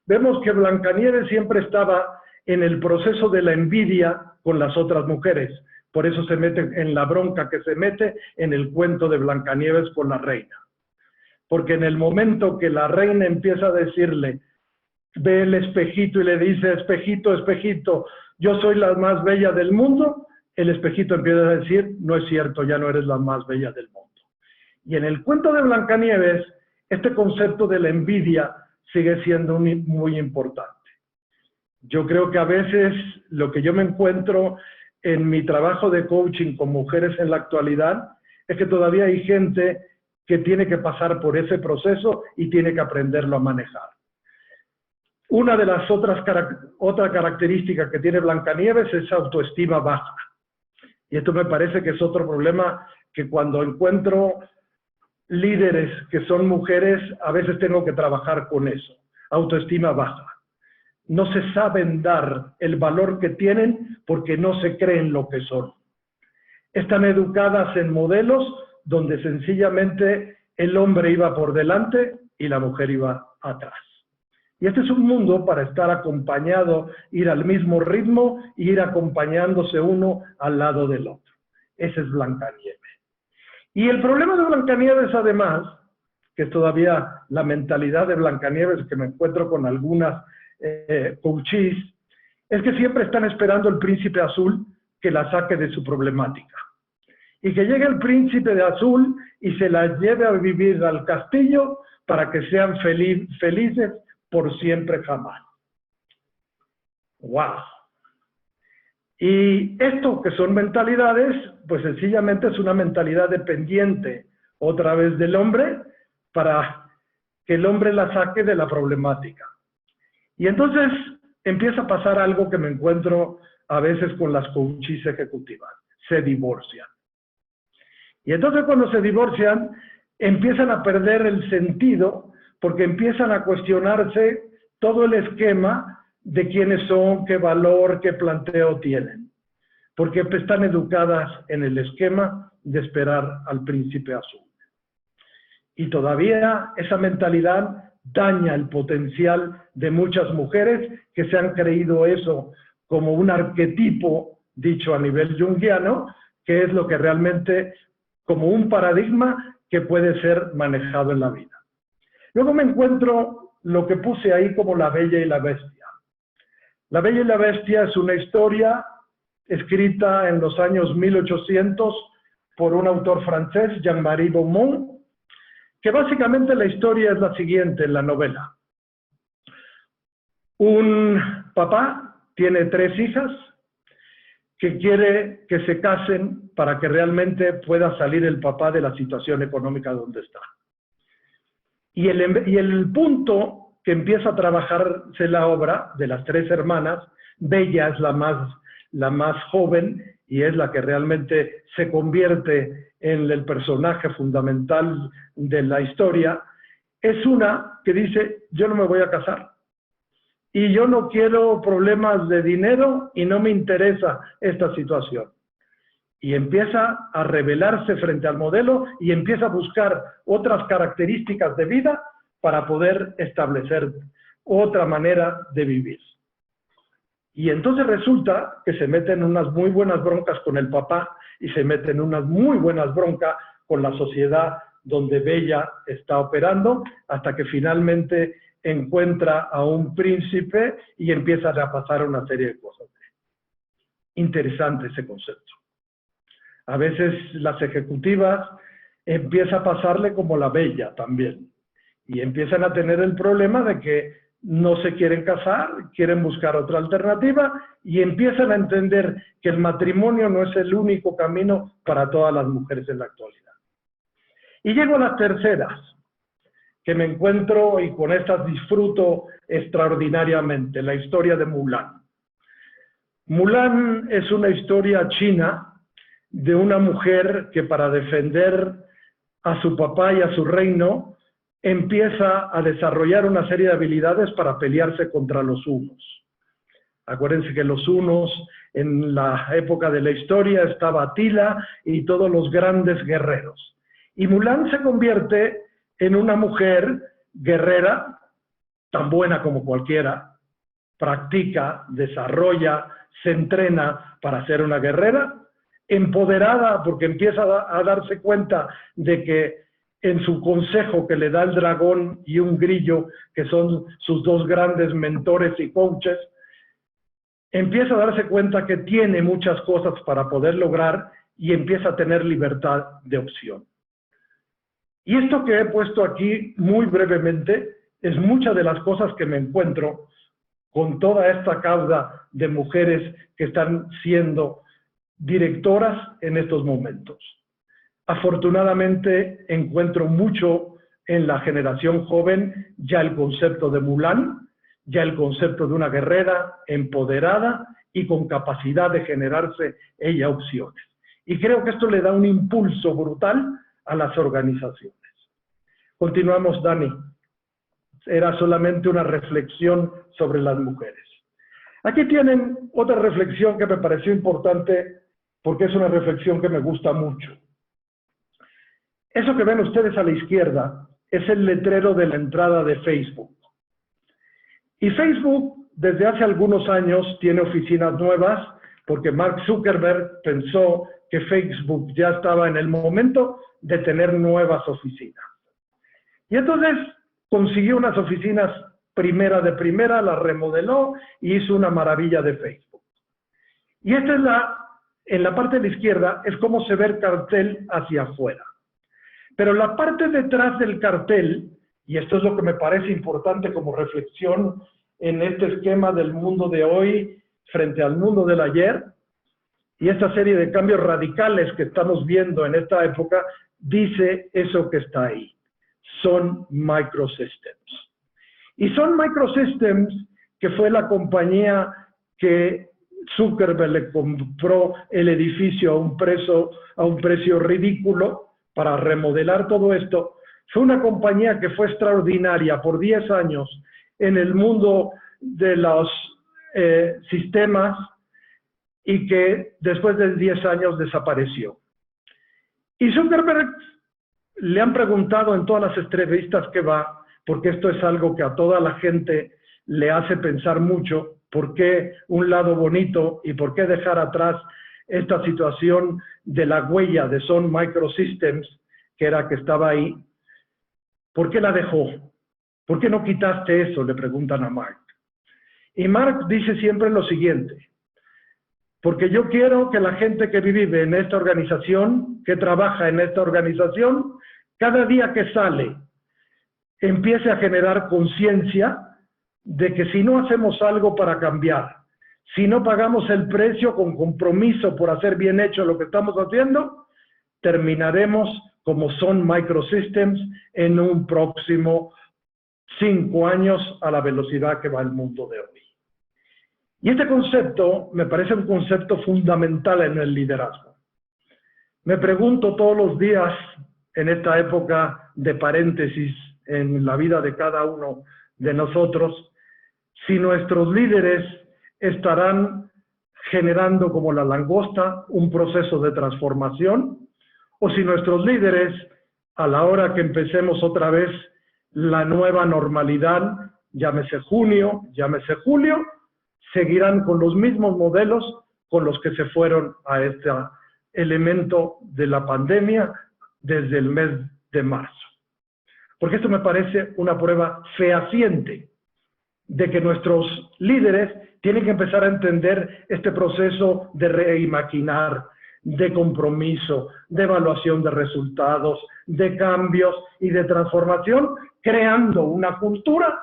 vemos que Blancanieves siempre estaba en el proceso de la envidia con las otras mujeres. Por eso se mete en la bronca que se mete en el cuento de Blancanieves con la reina. Porque en el momento que la reina empieza a decirle, ve el espejito y le dice, espejito, espejito, yo soy la más bella del mundo, el espejito empieza a decir, no es cierto, ya no eres la más bella del mundo. Y en el cuento de Blancanieves, este concepto de la envidia sigue siendo muy importante. Yo creo que a veces lo que yo me encuentro en mi trabajo de coaching con mujeres en la actualidad es que todavía hay gente que tiene que pasar por ese proceso y tiene que aprenderlo a manejar. Una de las otra característica que tiene Blancanieves es autoestima baja. Y esto me parece que es otro problema que cuando encuentro líderes que son mujeres, a veces tengo que trabajar con eso. Autoestima baja. No se saben dar el valor que tienen porque no se creen lo que son. Están educadas en modelos donde sencillamente el hombre iba por delante y la mujer iba atrás. Y este es un mundo para estar acompañado, ir al mismo ritmo e ir acompañándose uno al lado del otro. Ese es Blancanieves. Y el problema de Blancanieves, además, que es todavía la mentalidad de Blancanieves, que me encuentro con algunas coaches, es que siempre están esperando el príncipe azul que la saque de su problemática. Y que llegue el príncipe de azul y se la lleve a vivir al castillo para que sean felices por siempre jamás. ¡Wow! Y esto que son mentalidades, pues sencillamente es una mentalidad dependiente otra vez del hombre para que el hombre la saque de la problemática. Y entonces empieza a pasar algo que me encuentro a veces con las coaches ejecutivas. Se divorcian. Y entonces cuando se divorcian, empiezan a perder el sentido porque empiezan a cuestionarse todo el esquema de quiénes son, qué valor, qué planteo tienen. Porque están educadas en el esquema de esperar al príncipe azul. Y todavía esa mentalidad daña el potencial de muchas mujeres que se han creído eso como un arquetipo, dicho a nivel junguiano, que es lo que realmente, como un paradigma que puede ser manejado en la vida. Luego me encuentro lo que puse ahí como La Bella y la Bestia. La Bella y la Bestia es una historia escrita en los años 1800 por un autor francés, Jean-Marie Beaumont, que básicamente la historia es la siguiente en la novela. Un papá tiene 3 hijas que quiere que se casen para que realmente pueda salir el papá de la situación económica donde está. Y el punto que empieza a trabajarse la obra de las 3 hermanas, Bella es la más joven y es la que realmente se convierte en el personaje fundamental de la historia, es una que dice, yo no me voy a casar. Y yo no quiero problemas de dinero y no me interesa esta situación. Y empieza a rebelarse frente al modelo y empieza a buscar otras características de vida para poder establecer otra manera de vivir. Y entonces resulta que se mete en unas muy buenas broncas con el papá y se mete en unas muy buenas broncas con la sociedad donde Bella está operando, hasta que finalmente encuentra a un príncipe y empieza a pasar una serie de cosas. Interesante ese concepto. A veces las ejecutivas empieza a pasarle como la Bella también. Y empiezan a tener el problema de que no se quieren casar, quieren buscar otra alternativa y empiezan a entender que el matrimonio no es el único camino para todas las mujeres en la actualidad. Y llego a las terceras, que me encuentro y con estas disfruto extraordinariamente, la historia de Mulan. Mulan es una historia china de una mujer que para defender a su papá y a su reino empieza a desarrollar una serie de habilidades para pelearse contra los hunos. Acuérdense que los hunos en la época de la historia estaba Atila y todos los grandes guerreros. Y Mulan se convierte en una mujer guerrera, tan buena como cualquiera, practica, desarrolla, se entrena para ser una guerrera, empoderada porque empieza a darse cuenta de que en su consejo que le da el dragón y un grillo, que son sus dos grandes mentores y coaches, empieza a darse cuenta que tiene muchas cosas para poder lograr y empieza a tener libertad de opción. Y esto que he puesto aquí muy brevemente es muchas de las cosas que me encuentro con toda esta causa de mujeres que están siendo directoras en estos momentos. Afortunadamente encuentro mucho en la generación joven ya el concepto de Mulan, ya el concepto de una guerrera empoderada y con capacidad de generarse ella opciones. Y creo que esto le da un impulso brutal a las organizaciones. Continuamos, Dani. Era solamente una reflexión sobre las mujeres. Aquí tienen otra reflexión que me pareció importante porque es una reflexión que me gusta mucho. Eso que ven ustedes a la izquierda es el letrero de la entrada de Facebook. Y Facebook, desde hace algunos años, tiene oficinas nuevas porque Mark Zuckerberg pensó que Facebook ya estaba en el momento de tener nuevas oficinas. Y entonces consiguió unas oficinas primera de primera, las remodeló y hizo una maravilla de Facebook. Y esta es en la parte de la izquierda, es cómo se ve el cartel hacia afuera. Pero la parte detrás del cartel, y esto es lo que me parece importante como reflexión en este esquema del mundo de hoy frente al mundo del ayer, y esta serie de cambios radicales que estamos viendo en esta época, dice eso que está ahí. Son Microsystems. Y son Microsystems, que fue la compañía que Zuckerberg le compró el edificio a un precio ridículo para remodelar todo esto. Fue una compañía que fue extraordinaria por 10 años en el mundo de los sistemas y que después de 10 años desapareció. Y Zuckerberg le han preguntado en todas las entrevistas que va, porque esto es algo que a toda la gente le hace pensar mucho, por qué un lado bonito y por qué dejar atrás esta situación de la huella de Sun Microsystems, que era que estaba ahí. ¿Por qué la dejó? ¿Por qué no quitaste eso? Le preguntan a Mark. Y Mark dice siempre lo siguiente: porque yo quiero que la gente que vive en esta organización, que trabaja en esta organización, cada día que sale, empiece a generar conciencia de que si no hacemos algo para cambiar, si no pagamos el precio con compromiso por hacer bien hecho lo que estamos haciendo, terminaremos como Sun Microsystems en un próximo 5 años a la velocidad que va el mundo de hoy. Y este concepto me parece un concepto fundamental en el liderazgo. Me pregunto todos los días en esta época de paréntesis en la vida de cada uno de nosotros, si nuestros líderes estarán generando como la langosta un proceso de transformación, o si nuestros líderes, a la hora que empecemos otra vez la nueva normalidad, llámese junio, llámese julio, seguirán con los mismos modelos con los que se fueron a este elemento de la pandemia desde el mes de marzo. Porque esto me parece una prueba fehaciente de que nuestros líderes tienen que empezar a entender este proceso de reimaginar, de compromiso, de evaluación de resultados, de cambios y de transformación, creando una cultura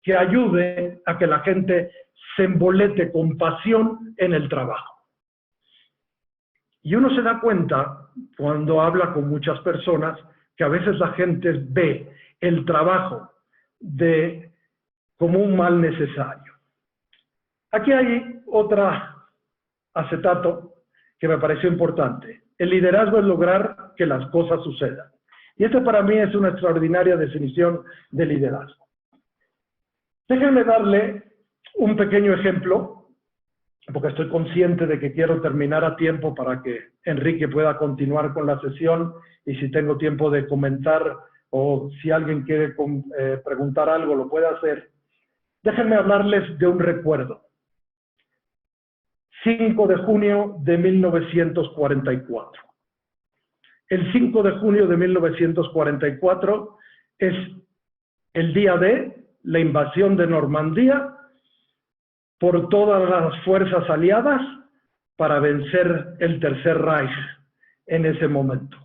que ayude a que la gente se embolete con pasión en el trabajo. Y uno se da cuenta, cuando habla con muchas personas, que a veces la gente ve el trabajo como un mal necesario. Aquí hay otra acetato que me pareció importante. El liderazgo es lograr que las cosas sucedan. Y esta para mí es una extraordinaria definición de liderazgo. Déjenme darle un pequeño ejemplo porque estoy consciente de que quiero terminar a tiempo para que Enrique pueda continuar con la sesión, y si tengo tiempo de comentar o si alguien quiere preguntar algo, lo puede hacer. Déjenme hablarles de un recuerdo. 5 de junio de 1944. El 5 de junio de 1944 es el día de la invasión de Normandía por todas las fuerzas aliadas para vencer el Tercer Reich en ese momento.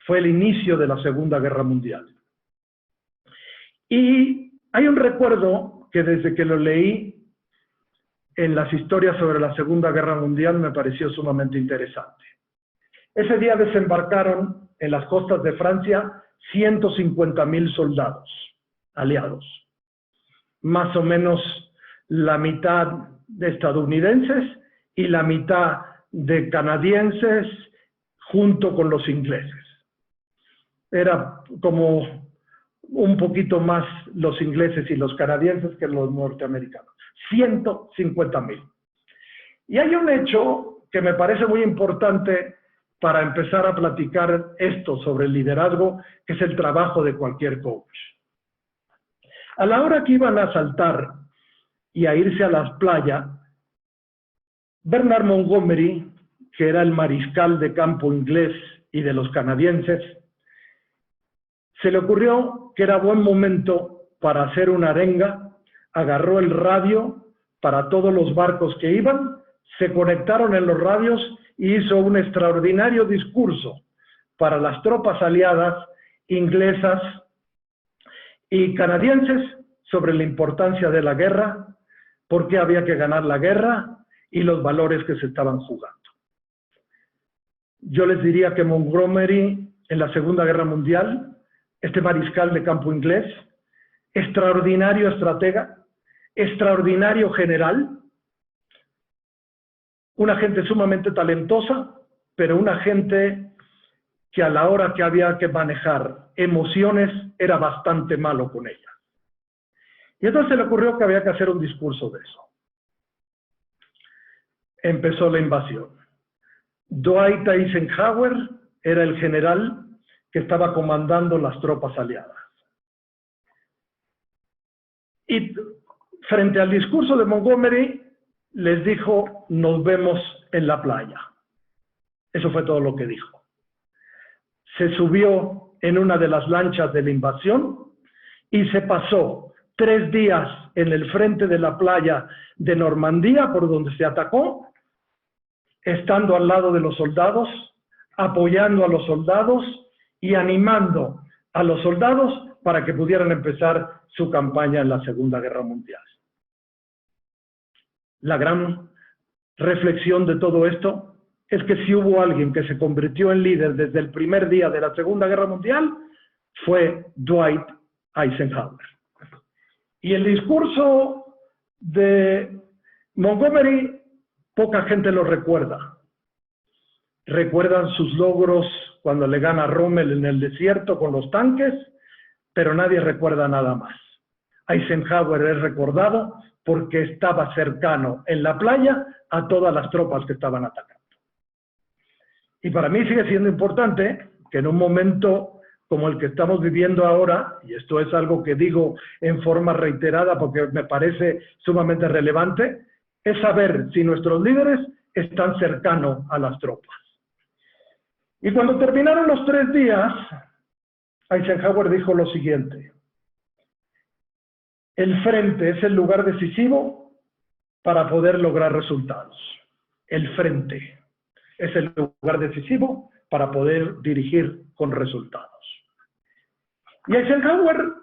Fue el inicio de la Segunda Guerra Mundial. Y hay un recuerdo que desde que lo leí en las historias sobre la Segunda Guerra Mundial me pareció sumamente interesante. Ese día desembarcaron en las costas de Francia 150.000 soldados aliados, más o menos la mitad de estadounidenses y la mitad de canadienses junto con los ingleses. Era como un poquito más los ingleses y los canadienses que los norteamericanos. 150.000. Y hay un hecho que me parece muy importante para empezar a platicar esto sobre el liderazgo, que es el trabajo de cualquier coach. A la hora que iban a saltar y a irse a las playas, Bernard Montgomery, que era el mariscal de campo inglés y de los canadienses, se le ocurrió que era buen momento para hacer una arenga, agarró el radio para todos los barcos que iban, se conectaron en los radios y hizo un extraordinario discurso para las tropas aliadas inglesas y canadienses sobre la importancia de la guerra, por qué había que ganar la guerra y los valores que se estaban jugando. Yo les diría que Montgomery, en la Segunda Guerra Mundial, este mariscal de campo inglés, extraordinario estratega, extraordinario general, una gente sumamente talentosa, pero una gente que a la hora que había que manejar emociones era bastante malo con ella. Y entonces se le ocurrió que había que hacer un discurso de eso. Empezó la invasión. Dwight Eisenhower era el general que estaba comandando las tropas aliadas. Y frente al discurso de Montgomery, les dijo, nos vemos en la playa. Eso fue todo lo que dijo. Se subió en una de las lanchas de la invasión y se pasó 3 días en el frente de la playa de Normandía, por donde se atacó, estando al lado de los soldados, apoyando a los soldados y animando a los soldados para que pudieran empezar su campaña en la Segunda Guerra Mundial. La gran reflexión de todo esto es que si hubo alguien que se convirtió en líder desde el primer día de la Segunda Guerra Mundial, fue Dwight Eisenhower. Y el discurso de Montgomery, poca gente lo recuerda. Recuerdan sus logros cuando le gana a Rommel en el desierto con los tanques, pero nadie recuerda nada más. Eisenhower es recordado porque estaba cercano en la playa a todas las tropas que estaban atacando. Y para mí sigue siendo importante que en un momento como el que estamos viviendo ahora, y esto es algo que digo en forma reiterada porque me parece sumamente relevante, es saber si nuestros líderes están cercanos a las tropas. Y cuando terminaron los 3 días, Eisenhower dijo lo siguiente: el frente es el lugar decisivo para poder lograr resultados. El frente es el lugar decisivo para poder dirigir con resultados. Y Eisenhower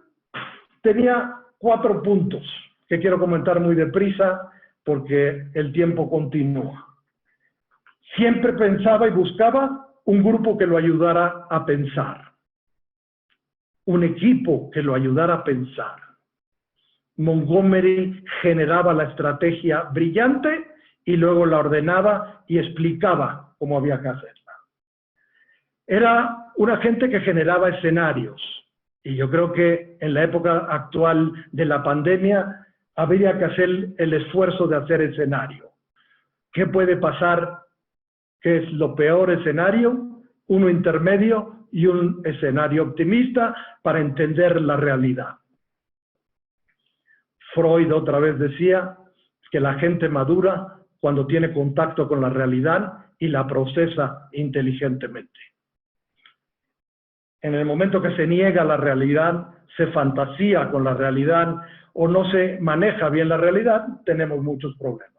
tenía 4 puntos que quiero comentar muy deprisa porque el tiempo continúa. Siempre pensaba y buscaba un grupo que lo ayudara a pensar. Un equipo que lo ayudara a pensar. Montgomery generaba la estrategia brillante y luego la ordenaba y explicaba cómo había que hacerla. Era una gente que generaba escenarios. Y yo creo que en la época actual de la pandemia habría que hacer el esfuerzo de hacer escenario. qué puede pasar, qué es lo peor escenario, uno intermedio y un escenario optimista para entender la realidad. Freud otra vez decía que la gente madura cuando tiene contacto con la realidad y la procesa inteligentemente. En el momento que se niega la realidad, se fantasía con la realidad o no se maneja bien la realidad, tenemos muchos problemas.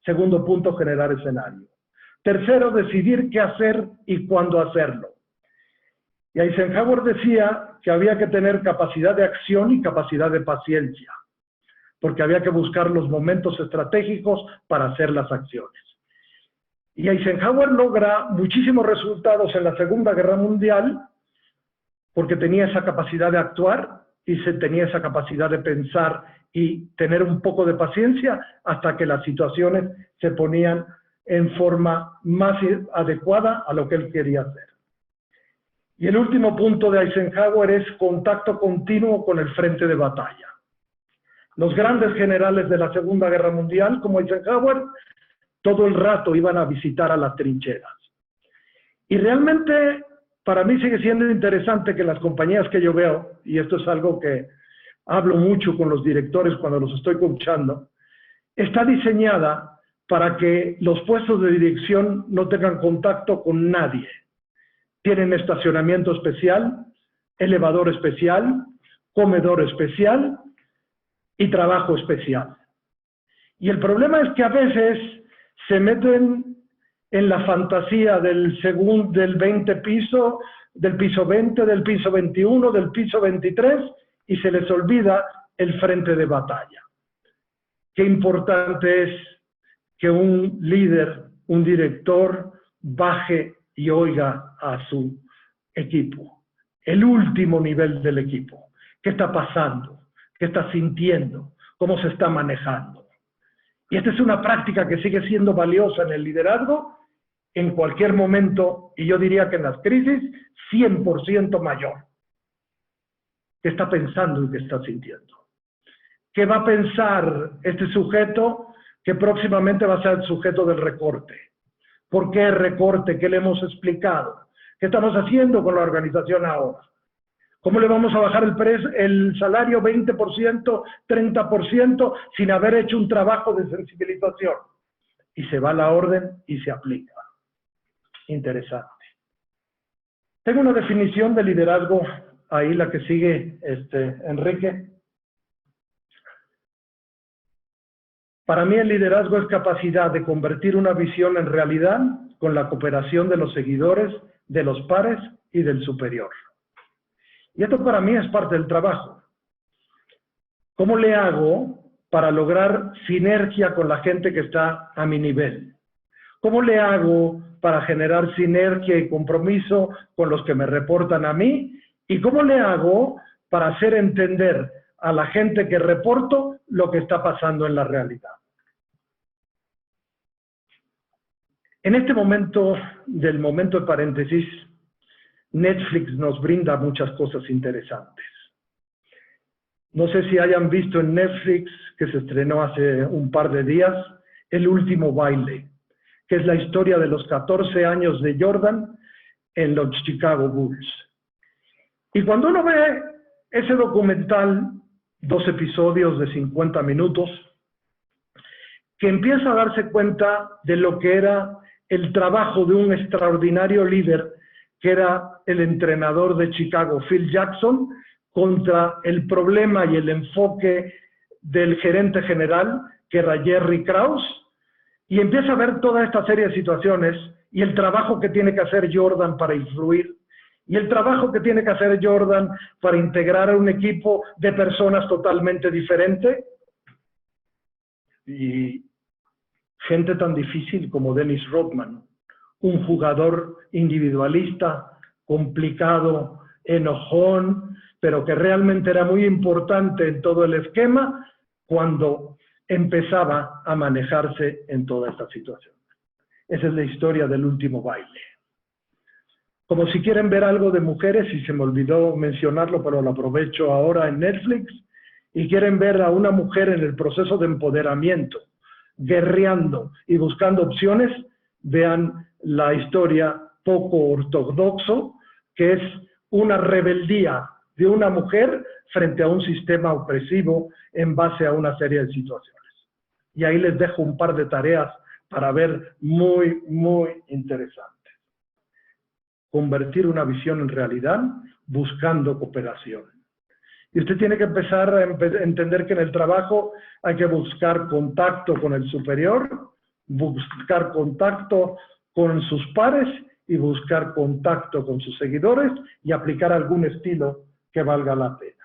Segundo punto, generar escenario. Tercero, decidir qué hacer y cuándo hacerlo. Y Eisenhower decía que había que tener capacidad de acción y capacidad de paciencia, porque había que buscar los momentos estratégicos para hacer las acciones. Y Eisenhower logra muchísimos resultados en la Segunda Guerra Mundial porque tenía esa capacidad de actuar y tenía esa capacidad de pensar y tener un poco de paciencia hasta que las situaciones se ponían en forma más adecuada a lo que él quería hacer. Y el último punto de Eisenhower es contacto continuo con el frente de batalla. Los grandes generales de la Segunda Guerra Mundial, como Eisenhower, todo el rato iban a visitar a las trincheras. Y realmente, para mí sigue siendo interesante que las compañías que yo veo, y esto es algo que hablo mucho con los directores cuando los estoy coachando, está diseñada para que los puestos de dirección no tengan contacto con nadie. Tienen estacionamiento especial, elevador especial, comedor especial y trabajo especial. Y el problema es que a veces se meten en la fantasía del 20 piso, del piso 20, del piso 21, del piso 23, y se les olvida el frente de batalla. Qué importante es que un líder, un director, baje y oiga a su equipo, el último nivel del equipo. ¿Qué está pasando? ¿Qué está sintiendo? ¿Cómo se está manejando? Y esta es una práctica que sigue siendo valiosa en el liderazgo en cualquier momento, y yo diría que en las crisis, 100% mayor. ¿Qué está pensando y qué está sintiendo? ¿Qué va a pensar este sujeto que próximamente va a ser el sujeto del recorte? ¿Por qué recorte? ¿Qué le hemos explicado? ¿Qué estamos haciendo con la organización ahora? ¿Cómo le vamos a bajar el salario 20%, 30% sin haber hecho un trabajo de sensibilización? Y se va la orden y se aplica. Interesante. Tengo una definición de liderazgo, ahí la que sigue, Enrique. Para mí el liderazgo es capacidad de convertir una visión en realidad con la cooperación de los seguidores, de los pares y del superior. Y esto para mí es parte del trabajo. ¿Cómo le hago para lograr sinergia con la gente que está a mi nivel? ¿Cómo le hago para generar sinergia y compromiso con los que me reportan a mí? ¿Y cómo le hago para hacer entender a la gente que reporto lo que está pasando en la realidad? En este momento, del momento de paréntesis, Netflix nos brinda muchas cosas interesantes. No sé si hayan visto en Netflix, que se estrenó hace un par de días, El último baile, que es la historia de los 14 años de Jordan en los Chicago Bulls. Y cuando uno ve ese documental, 2 episodios de 50 minutos, que empieza a darse cuenta de lo que era el trabajo de un extraordinario líder, que era el entrenador de Chicago, Phil Jackson, contra el problema y el enfoque del gerente general, que era Jerry Krause, y empieza a ver toda esta serie de situaciones y el trabajo que tiene que hacer Jordan para influir, y el trabajo que tiene que hacer Jordan para integrar a un equipo de personas totalmente diferentes, y gente tan difícil como Dennis Rodman, un jugador individualista, complicado, enojón, pero que realmente era muy importante en todo el esquema cuando empezaba a manejarse en toda esta situación. Esa es la historia del último baile. Como si quieren ver algo de mujeres, y se me olvidó mencionarlo, pero lo aprovecho ahora en Netflix, y quieren ver a una mujer en el proceso de empoderamiento guerreando y buscando opciones, vean la historia poco ortodoxo, que es una rebeldía de una mujer frente a un sistema opresivo en base a una serie de situaciones. Y ahí les dejo un par de tareas para ver muy, muy interesantes. Convertir una visión en realidad buscando cooperación. Y usted tiene que empezar a entender que en el trabajo hay que buscar contacto con el superior, buscar contacto con sus pares y buscar contacto con sus seguidores y aplicar algún estilo que valga la pena.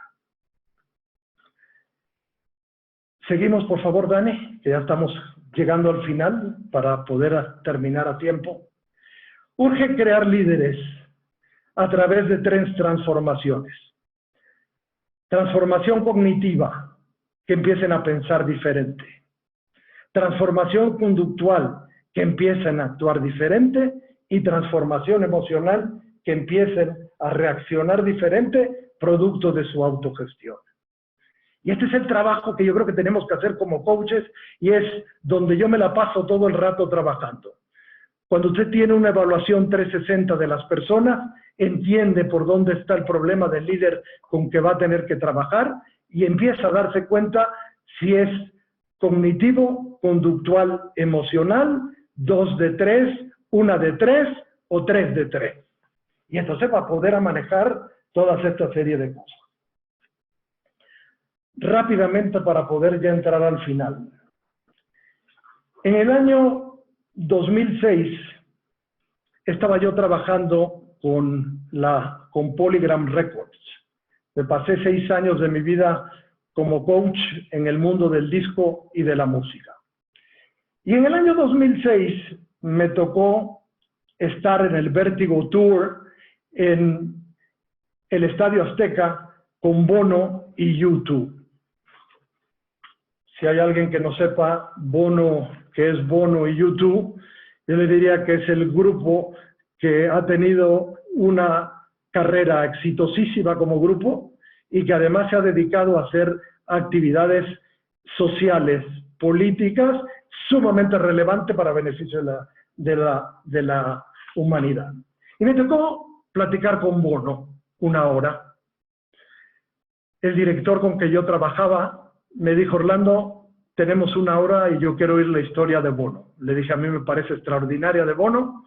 Seguimos, por favor, Dani, que ya estamos llegando al final para poder terminar a tiempo. Urge crear líderes a través de 3 transformaciones. Transformación cognitiva, que empiecen a pensar diferente. Transformación conductual, que empiecen a actuar diferente. Y transformación emocional, que empiecen a reaccionar diferente, producto de su autogestión. Y este es el trabajo que yo creo que tenemos que hacer como coaches y es donde yo me la paso todo el rato trabajando. Cuando usted tiene una evaluación 360 de las personas, entiende por dónde está el problema del líder con que va a tener que trabajar y empieza a darse cuenta si es cognitivo, conductual, emocional, 2 de 3, 1 de 3 o 3 de 3. Y entonces va a poder manejar toda esta serie de cosas. Rápidamente para poder ya entrar al final. En el año 2006 estaba yo trabajando con Polygram Records. Me pasé 6 años de mi vida como coach en el mundo del disco y de la música. Y en el año 2006 me tocó estar en el Vértigo Tour en el Estadio Azteca con Bono y U2. Si hay alguien que no sepa qué es Bono y U2, yo le diría que es el grupo que ha tenido una carrera exitosísima como grupo y que además se ha dedicado a hacer actividades sociales, políticas, sumamente relevantes para beneficio de la humanidad. Y me tocó platicar con Bono 1 hora. El director con que yo trabajaba me dijo: Orlando, tenemos 1 hora y yo quiero oír la historia de Bono. Le dije: a mí me parece extraordinaria de Bono.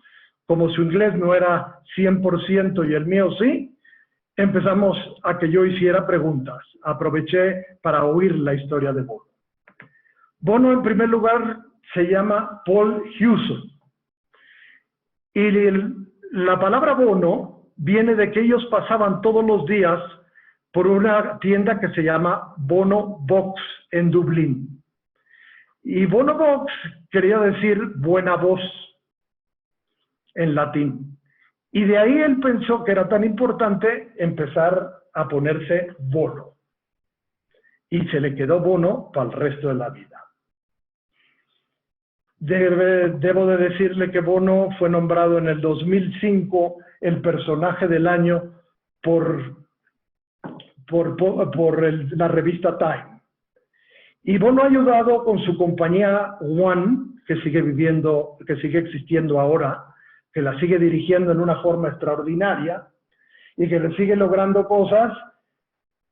Como su inglés no era 100% y el mío sí, empezamos a que yo hiciera preguntas. Aproveché para oír la historia de Bono. Bono, en primer lugar, se llama Paul Hewson. Y la palabra Bono viene de que ellos pasaban todos los días por una tienda que se llama Bono Box en Dublín. Y Bono Box quería decir buena voz en latín. Y de ahí él pensó que era tan importante empezar a ponerse Bono. Y se le quedó Bono para el resto de la vida. Debo de decirle que Bono fue nombrado en el 2005 el personaje del año por la revista Time. Y Bono ha ayudado con su compañía One, que sigue existiendo ahora, que la sigue dirigiendo en una forma extraordinaria y que le sigue logrando cosas,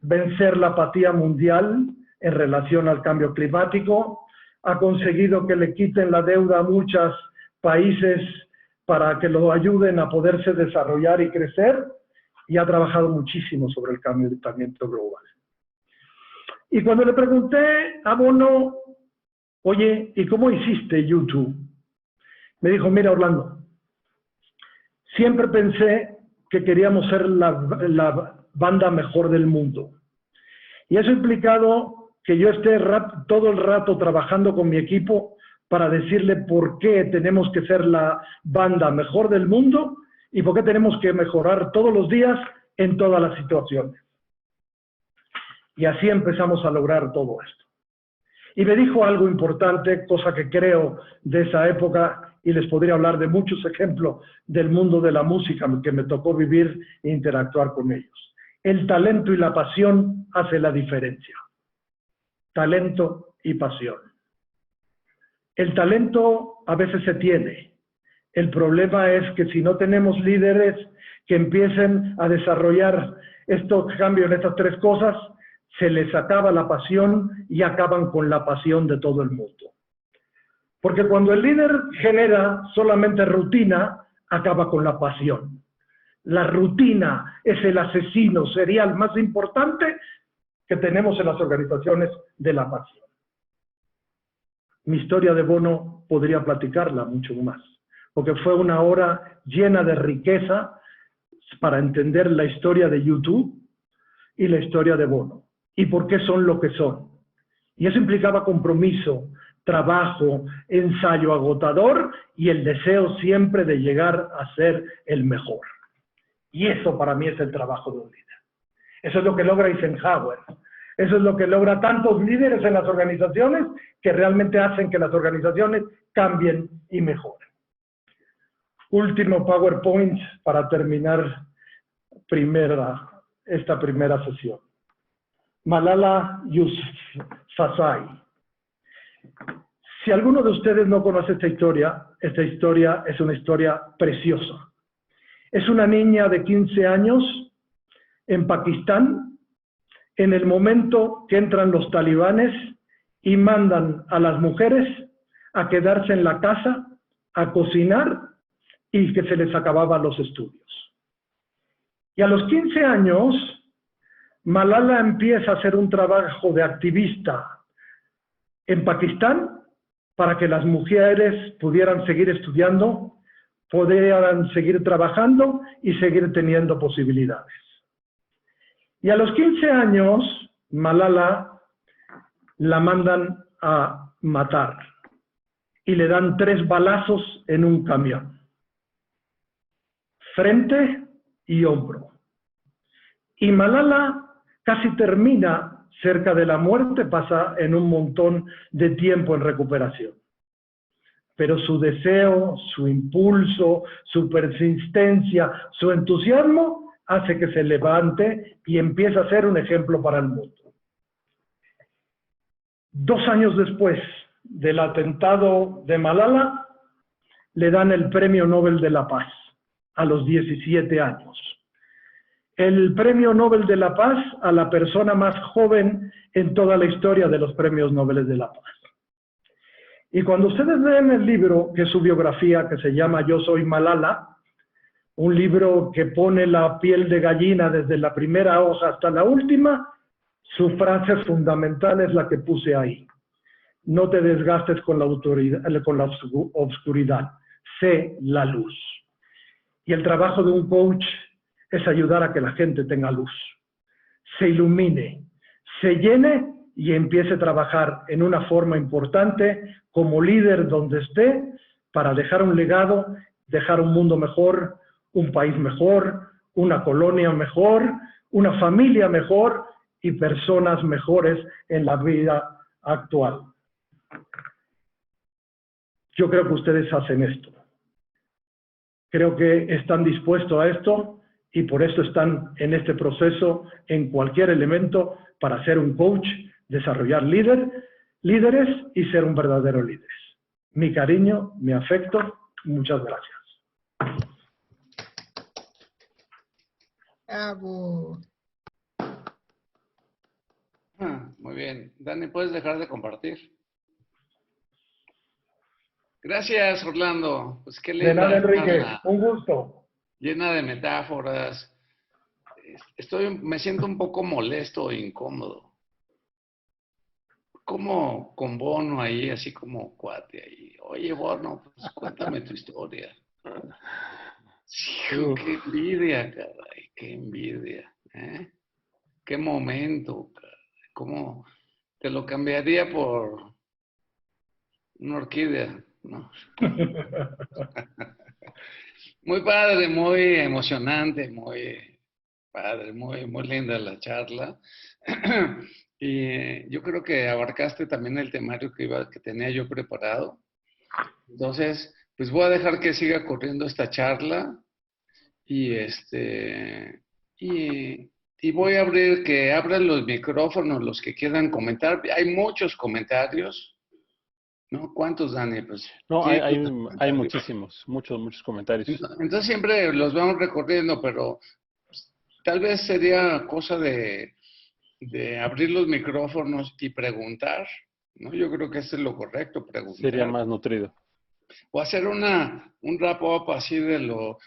vencer la apatía mundial en relación al cambio climático, ha conseguido que le quiten la deuda a muchos países para que lo ayuden a poderse desarrollar y crecer, y ha trabajado muchísimo sobre el calentamiento global. Y cuando le pregunté a Bono, oye, ¿y cómo hiciste YouTube? Me dijo: mira, Orlando, siempre pensé que queríamos ser la banda mejor del mundo. Y eso ha implicado que yo esté todo el rato trabajando con mi equipo para decirle por qué tenemos que ser la banda mejor del mundo y por qué tenemos que mejorar todos los días en todas las situaciones. Y así empezamos a lograr todo esto. Y me dijo algo importante, cosa que creo de esa época, y les podría hablar de muchos ejemplos del mundo de la música que me tocó vivir e interactuar con ellos. El talento y la pasión hace la diferencia. Talento y pasión. El talento a veces se tiene. El problema es que si no tenemos líderes que empiecen a desarrollar estos cambios en estas tres cosas, se les acaba la pasión y acaban con la pasión de todo el mundo. Porque cuando el líder genera solamente rutina, acaba con la pasión. La rutina es el asesino serial más importante que tenemos en las organizaciones de la pasión. Mi historia de Bono podría platicarla mucho más, porque fue una hora llena de riqueza para entender la historia de YouTube y la historia de Bono, y por qué son lo que son. Y eso implicaba compromiso, trabajo, ensayo agotador y el deseo siempre de llegar a ser el mejor. Y eso para mí es el trabajo de un líder. Eso es lo que logra Eisenhower. Eso es lo que logra tantos líderes en las organizaciones que realmente hacen que las organizaciones cambien y mejoren. Último PowerPoint para terminar esta primera sesión. Malala Yousafzai. Si alguno de ustedes no conoce esta historia es una historia preciosa. Es una niña de 15 años en Pakistán, en el momento que entran los talibanes y mandan a las mujeres a quedarse en la casa, a cocinar y que se les acababan los estudios. Y a los 15 años, Malala empieza a hacer un trabajo de activista en Pakistán para que las mujeres pudieran seguir estudiando, pudieran seguir trabajando y seguir teniendo posibilidades. Y a los 15 años, Malala la mandan a matar y le dan 3 balazos en un camión, frente y hombro. Y Malala casi termina cerca de la muerte, pasa en un montón de tiempo en recuperación. Pero su deseo, su impulso, su persistencia, su entusiasmo hace que se levante y empiece a ser un ejemplo para el mundo. 2 años después del atentado de Malala, le dan el Premio Nobel de la Paz a los 17 años. El Premio Nobel de la Paz a la persona más joven en toda la historia de los Premios Nobel de la Paz. Y cuando ustedes leen el libro, que es su biografía, que se llama Yo soy Malala, un libro que pone la piel de gallina desde la primera hoja hasta la última, su frase fundamental es la que puse ahí. No te desgastes con la obscuridad, sé la luz. Y el trabajo de un coach es ayudar a que la gente tenga luz, se ilumine, se llene y empiece a trabajar en una forma importante como líder donde esté para dejar un legado, dejar un mundo mejor, un país mejor, una colonia mejor, una familia mejor y personas mejores en la vida actual. Yo creo que ustedes hacen esto. Creo que están dispuestos a esto y por eso están en este proceso en cualquier elemento para ser un coach, desarrollar líderes y ser un verdadero líder. Mi cariño, mi afecto, muchas gracias. Bravo. Muy bien. Dani, ¿puedes dejar de compartir? Gracias, Orlando. Pues qué linda. De nada, Enrique. Un gusto. Llena de metáforas. Me siento un poco molesto e incómodo. Como con Bono ahí, así como cuate ahí. Oye, Bono, pues cuéntame tu historia. Sí, qué envidia, caray, qué envidia. Qué momento, caray. ¿Cómo te lo cambiaría por una orquídea? ¿No? Muy padre, muy emocionante, muy padre, muy linda la charla. Y yo creo que abarcaste también el temario que tenía yo preparado. Entonces, pues voy a dejar que siga corriendo esta charla y voy a abrir, que abran los micrófonos los que quieran comentar. Hay muchos comentarios. ¿no? ¿Cuántos, Dani? Pues, No, sí, hay muchísimos, muchos comentarios. Entonces siempre los vamos recorriendo, pero pues, tal vez sería cosa de abrir los micrófonos y preguntar, ¿no? Yo creo que eso es lo correcto, preguntar. Sería más nutrido. O hacer un wrap-up así de lo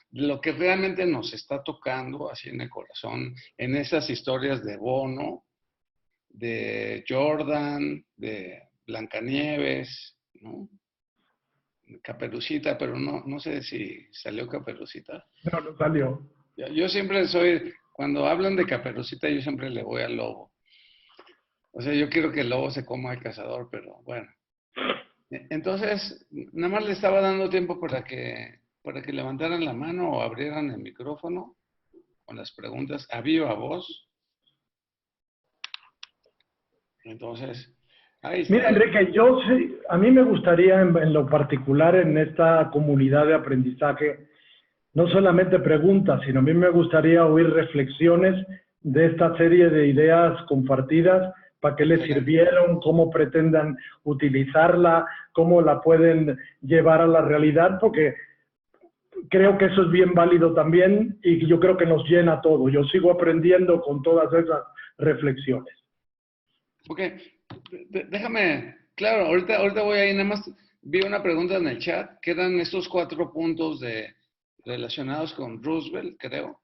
que realmente nos está tocando, así en el corazón, en esas historias de Bono, de Jordan, de Blancanieves, ¿no? Caperucita, pero no sé si salió Caperucita. No salió. Yo siempre cuando hablan de Caperucita, yo siempre le voy al lobo. O sea, yo quiero que el lobo se coma al cazador, pero bueno. Entonces, nada más le estaba dando tiempo para que levantaran la mano o abrieran el micrófono con las preguntas a viva voz. Entonces, ahí está. Mira, Enrique, a mí me gustaría en lo particular en esta comunidad de aprendizaje, no solamente preguntas, sino a mí me gustaría oír reflexiones de esta serie de ideas compartidas, para qué les sirvieron, cómo pretendan utilizarla, cómo la pueden llevar a la realidad, porque creo que eso es bien válido también y yo creo que nos llena todo. Yo sigo aprendiendo con todas esas reflexiones. Ok, déjame, claro, ahorita voy ahí, nada más vi una pregunta en el chat, que eran estos 4 puntos relacionados con Roosevelt, creo.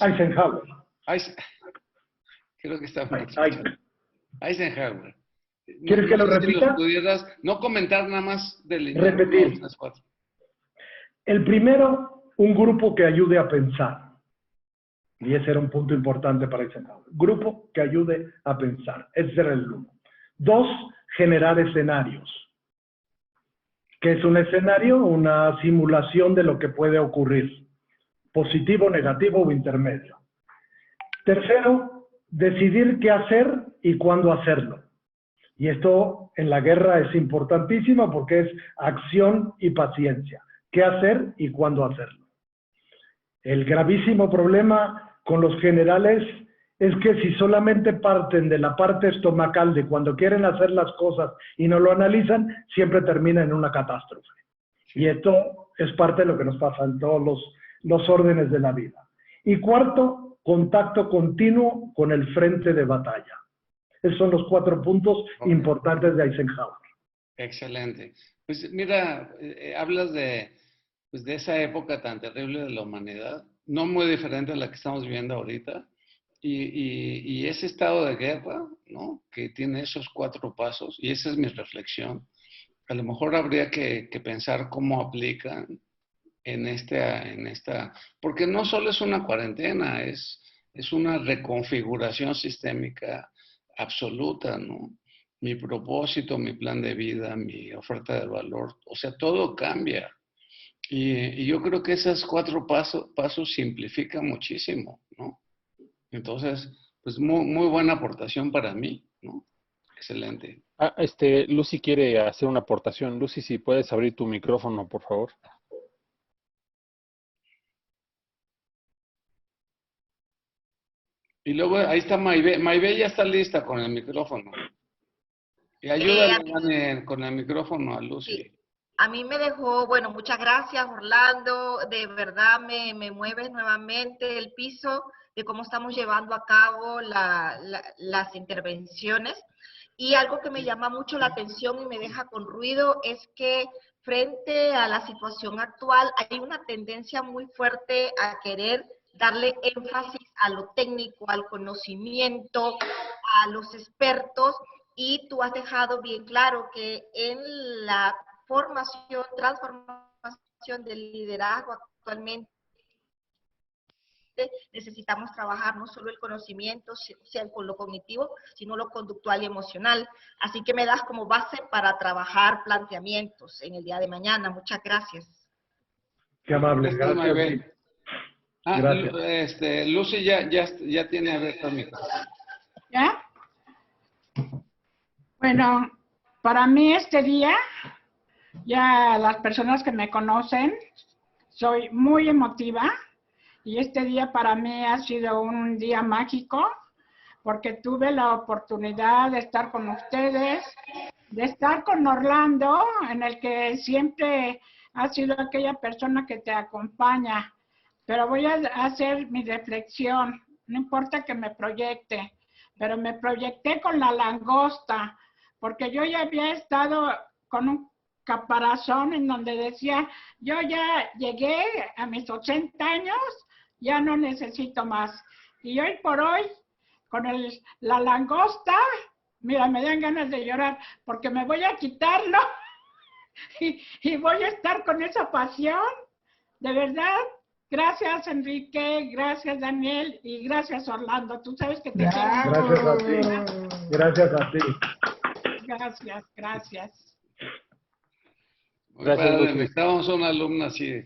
Eisenhower. Creo que está mal. Eisenhower. ¿Quieres que lo repita? Si pudieras no comentar nada más del repetir. El primero, un grupo que ayude a pensar. Y ese era un punto importante para Eisenhower. Grupo que ayude a pensar. Ese era el uno. 2, generar escenarios. ¿Qué es un escenario? Una simulación de lo que puede ocurrir. Positivo, negativo o intermedio. Tercero, decidir qué hacer y cuándo hacerlo. Y esto en la guerra es importantísimo porque es acción y paciencia. ¿Qué hacer y cuándo hacerlo? El gravísimo problema con los generales es que si solamente parten de la parte estomacal de cuando quieren hacer las cosas y no lo analizan, siempre termina en una catástrofe. Y esto es parte de lo que nos pasa en todos los órdenes de la vida. Y cuarto, contacto continuo con el frente de batalla. Esos son los 4 puntos importantes de Eisenhower. Excelente. Pues mira, hablas de esa época tan terrible de la humanidad, no muy diferente a la que estamos viviendo ahorita, y ese estado de guerra, ¿no? Que tiene esos 4 pasos, y esa es mi reflexión. A lo mejor habría que pensar cómo aplican en esta, porque no solo es una cuarentena, es una reconfiguración sistémica absoluta, ¿no? Mi propósito, mi plan de vida, mi oferta de valor, o sea, todo cambia. Y yo creo que esos 4 pasos simplifican muchísimo, ¿no? Entonces, pues muy buena aportación para mí, ¿no? Excelente. Lucy quiere hacer una aportación. Lucy, si puedes abrir tu micrófono, por favor. Y luego ahí está Maybe. Maybe ya está lista con el micrófono. Y ayúdale con el micrófono a Lucy. Sí. A mí me dejó, bueno, muchas gracias, Orlando. De verdad me mueves nuevamente el piso de cómo estamos llevando a cabo las intervenciones. Y algo que me llama mucho la atención y me deja con ruido es que frente a la situación actual hay una tendencia muy fuerte a querer darle énfasis a lo técnico, al conocimiento, a los expertos, y tú has dejado bien claro que en la transformación del liderazgo actualmente necesitamos trabajar no solo el conocimiento, sea con lo cognitivo, sino lo conductual y emocional. Así que me das como base para trabajar planteamientos en el día de mañana. Muchas gracias. Qué amable, gracias. Gracias. Lucy ya tiene abierto el micrófono. ¿Ya? Bueno, para mí este día, ya las personas que me conocen, soy muy emotiva y este día para mí ha sido un día mágico porque tuve la oportunidad de estar con ustedes de estar con Orlando, en el que siempre ha sido aquella persona que te acompaña. Pero voy a hacer mi reflexión, no importa que me proyecte, pero me proyecté con la langosta, porque yo ya había estado con un caparazón en donde decía, yo ya llegué a mis 80 años, ya no necesito más. Y hoy por hoy, con la langosta, mira, me dan ganas de llorar, porque me voy a quitarlo y voy a estar con esa pasión, de verdad. Gracias, Enrique, gracias, Daniel, y gracias, Orlando. Tú sabes que te quiero. Gracias a ti. Gracias a ti. Gracias, gracias. Muy Gracias, padre, Lucy. necesitábamos una alumna así.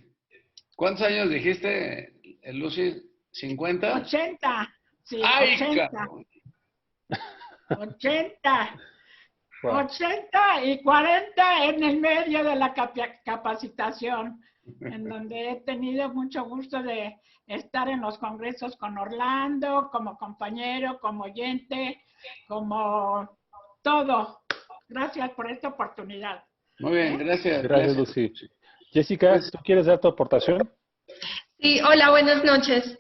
¿Cuántos años dijiste, Lucy? ¿50? 80. Sí, ¡Ay, 80. cabrón! 80. Wow. 80 y 40 en el medio de la capacitación, en donde he tenido mucho gusto de estar en los congresos con Orlando, como compañero, como oyente, como todo. Gracias por esta oportunidad. Muy bien, gracias. Gracias, Lucy. Jessica, Pues- ¿tú quieres dar tu aportación? Sí, hola, buenas noches.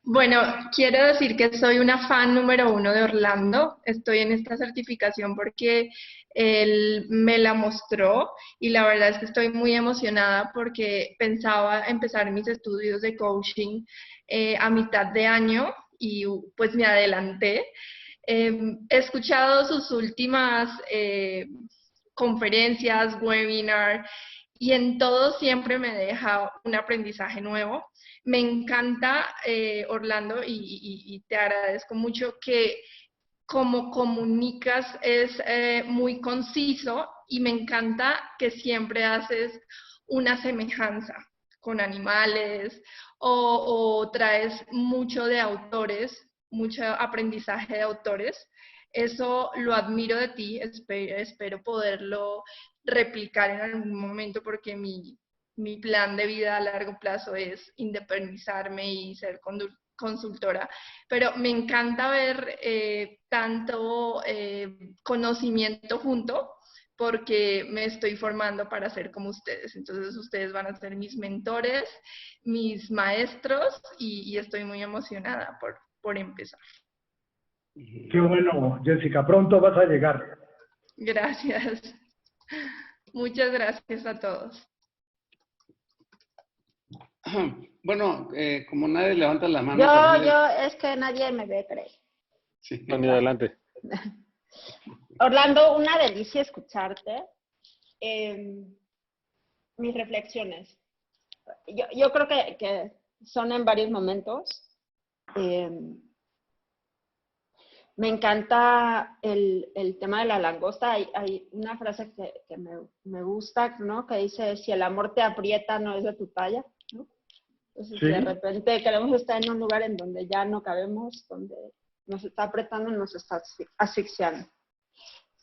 Bueno, quiero decir que soy una fan número 1 de Orlando. Estoy en esta certificación porque él me la mostró y la verdad es que estoy muy emocionada porque pensaba empezar mis estudios de coaching a mitad de año y pues me adelanté. He escuchado sus últimas conferencias, webinar, y en todo siempre me deja un aprendizaje nuevo. Me encanta, Orlando, y te agradezco mucho que como comunicas es muy conciso y me encanta que siempre haces una semejanza con animales o traes mucho de autores, mucho aprendizaje de autores. Eso lo admiro de ti, espero poderlo replicar en algún momento porque mi plan de vida a largo plazo es independizarme y ser consultora, pero me encanta ver tanto conocimiento junto porque me estoy formando para ser como ustedes. Entonces ustedes van a ser mis mentores, mis maestros y estoy muy emocionada por empezar. Qué bueno, Jessica. Pronto vas a llegar. Gracias. Muchas gracias a todos. Bueno, como nadie levanta la mano. Es que nadie me ve, creo. Sí. Mira, adelante. Orlando, una delicia escucharte. Mis reflexiones. Yo creo que son en varios momentos. Me encanta el tema de la langosta. Hay una frase que me gusta, ¿no? Que dice, si el amor te aprieta, no es de tu talla, ¿no? Entonces, Sí. de repente queremos estar en un lugar en donde ya no cabemos, donde nos está apretando y nos está asfixiando.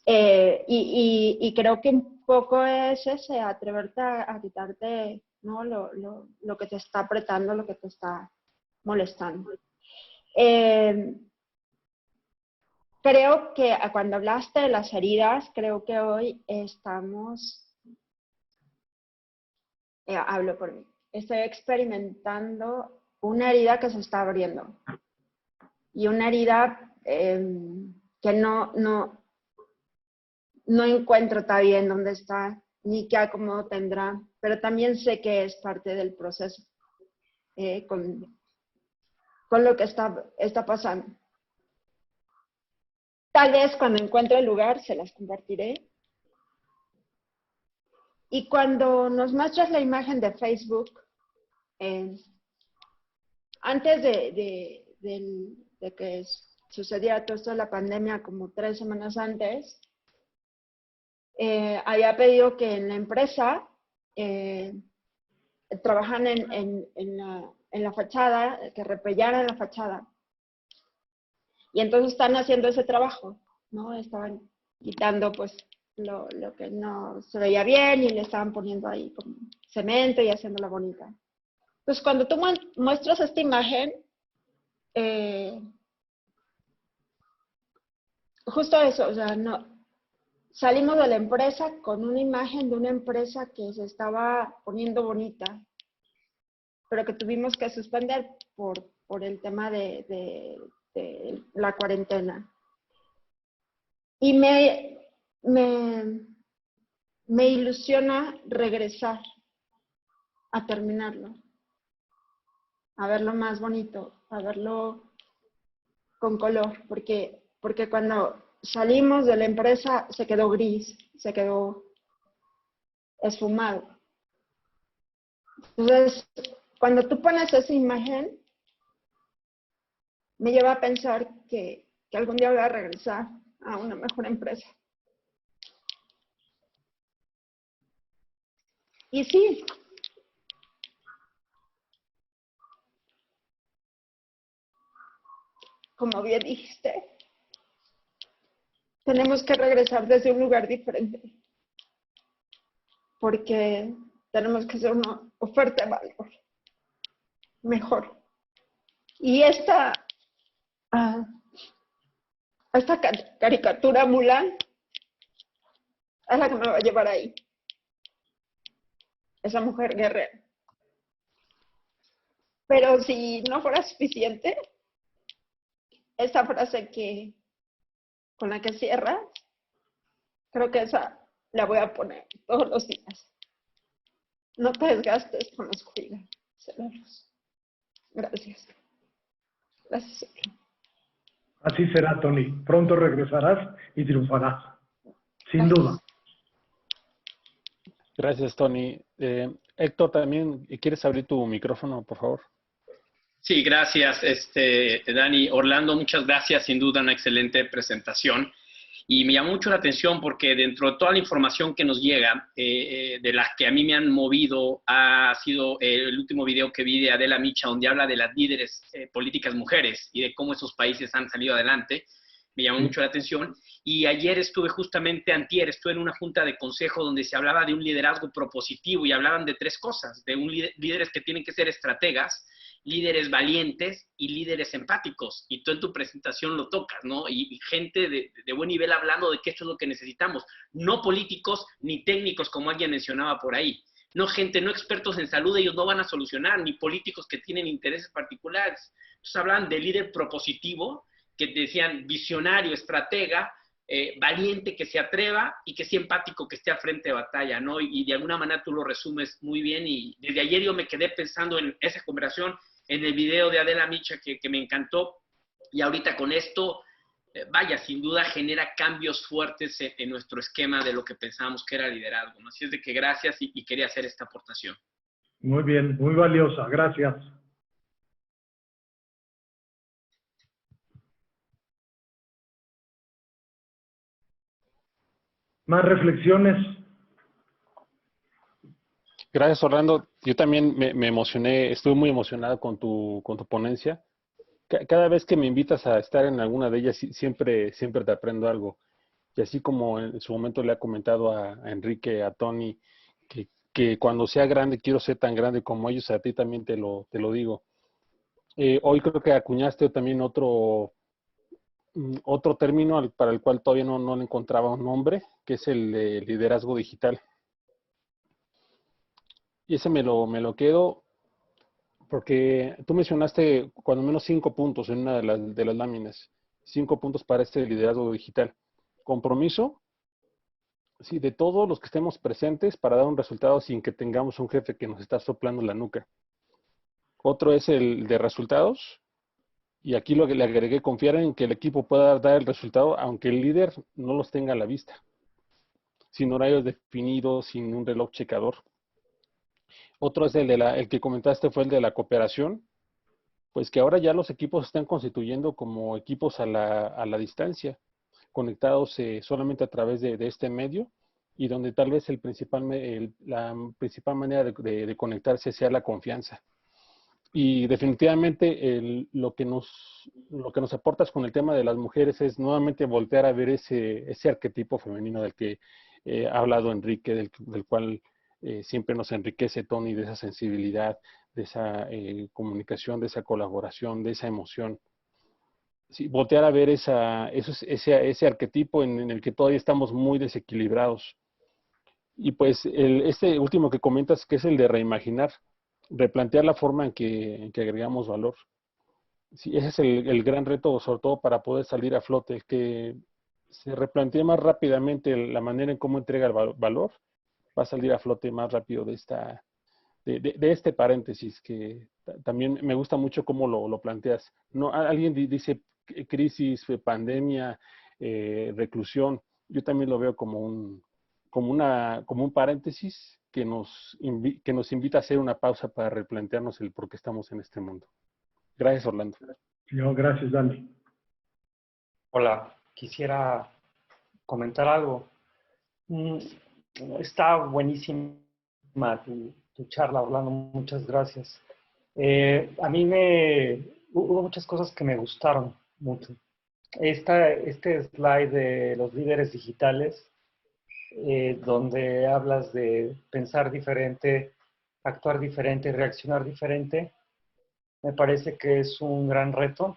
Y creo que un poco es ese, atreverte a quitarte, ¿no? Lo que te está apretando, lo que te está molestando. Creo que cuando hablaste de las heridas, creo que hoy estamos, hablo por mí, estoy experimentando una herida que se está abriendo. Y una herida que no encuentro todavía en dónde está, ni qué acomodo tendrá, pero también sé que es parte del proceso con lo que está pasando. Tal vez cuando encuentre el lugar se las compartiré. Y cuando nos muestras la imagen de Facebook, antes de que sucediera todo esto de la pandemia, como 3 semanas antes, había pedido que en la empresa trabajan en la fachada, que repellaran la fachada. Y entonces están haciendo ese trabajo, ¿no? Estaban quitando pues lo que no se veía bien y le estaban poniendo ahí como cemento y haciéndola bonita. Pues cuando tú muestras esta imagen, justo eso, o sea, no, salimos de la empresa con una imagen de una empresa que se estaba poniendo bonita, pero que tuvimos que suspender por el tema de la cuarentena. Y me ilusiona regresar a terminarlo, a verlo más bonito, a verlo con color, porque cuando salimos de la empresa se quedó gris, se quedó esfumado. Entonces, cuando tú pones esa imagen, me lleva a pensar que algún día voy a regresar a una mejor empresa. Y sí, como bien dijiste, tenemos que regresar desde un lugar diferente, porque tenemos que hacer una oferta de valor mejor. Y esta caricatura Mulan es la que me va a llevar ahí. Esa mujer guerrera. Pero si no fuera suficiente, esa frase con la que cierras, creo que esa la voy a poner todos los días. No te desgastes con la oscuridad. Gracias. Gracias. Así será, Tony. Pronto regresarás y triunfarás. Sin duda. Gracias, Tony. Héctor, también, ¿quieres abrir tu micrófono, por favor? Sí, gracias, Dani. Orlando, muchas gracias. Sin duda, una excelente presentación. Y me llamó mucho la atención porque dentro de toda la información que nos llega, de las que a mí me han movido, ha sido el último video que vi de Adela Micha, donde habla de las líderes políticas mujeres y de cómo esos países han salido adelante. Me llamó mucho la atención. Y ayer antier, estuve en una junta de consejo donde se hablaba de un liderazgo propositivo y hablaban de 3 cosas, de líderes que tienen que ser estrategas, líderes valientes y líderes empáticos. Y tú en tu presentación lo tocas, ¿no? Y gente de buen nivel hablando de que esto es lo que necesitamos. No políticos ni técnicos, como alguien mencionaba por ahí. No expertos en salud, ellos no van a solucionar, ni políticos que tienen intereses particulares. Entonces hablan de líder propositivo, que decían visionario, estratega, valiente, que se atreva y que sea empático, que esté al frente de batalla, ¿no? Y de alguna manera tú lo resumes muy bien. Y desde ayer yo me quedé pensando en esa conversación, en el video de Adela Micha que me encantó, y ahorita con esto, vaya, sin duda genera cambios fuertes en nuestro esquema de lo que pensábamos que era liderazgo, ¿no? Así es de que gracias y quería hacer esta aportación. Muy bien, muy valiosa, gracias. ¿Más reflexiones? Gracias, Orlando. Yo también me emocioné, estuve muy emocionado con tu ponencia. Cada vez que me invitas a estar en alguna de ellas, siempre te aprendo algo. Y así como en su momento le ha comentado a Enrique, a Tony, que cuando sea grande quiero ser tan grande como ellos, a ti también te lo digo. Hoy creo que acuñaste también otro término para el cual todavía no le encontraba un nombre, que es el de liderazgo digital. Y ese me lo quedo porque tú mencionaste cuando menos 5 puntos en una de las láminas. 5 puntos para este liderazgo digital. Compromiso, sí, de todos los que estemos presentes para dar un resultado sin que tengamos un jefe que nos está soplando la nuca. Otro es el de resultados. Y aquí lo que le agregué, confiar en que el equipo pueda dar el resultado, aunque el líder no los tenga a la vista. Sin horarios definidos, sin un reloj checador. Otro es el que comentaste, fue el de la cooperación. Pues que ahora ya los equipos están constituyendo como equipos a la distancia, conectados solamente a través de este medio, y donde tal vez la principal manera de conectarse sea la confianza. Y definitivamente lo que nos aportas con el tema de las mujeres es nuevamente voltear a ver ese arquetipo femenino del que ha hablado Enrique, del cual siempre nos enriquece Tony, de esa sensibilidad, de esa comunicación, de esa colaboración, de esa emoción. sí, voltear a ver ese arquetipo en el que todavía estamos muy desequilibrados. Y pues este último que comentas, que es el de reimaginar, replantear la forma en que agregamos valor. Sí, ese es el gran reto, sobre todo para poder salir a flote, que se replantee más rápidamente la manera en cómo entrega el valor, va a salir a flote más rápido de este paréntesis, que también me gusta mucho cómo lo planteas. No, alguien dice crisis, pandemia, reclusión. Yo también lo veo como un paréntesis que nos invita a hacer una pausa para replantearnos el por qué estamos en este mundo. Gracias, Orlando. No, gracias, Dani. Hola, quisiera comentar algo. Está buenísima tu charla, Orlando, muchas gracias. A mí hubo muchas cosas que me gustaron mucho. Este slide de los líderes digitales, donde hablas de pensar diferente, actuar diferente, reaccionar diferente, me parece que es un gran reto.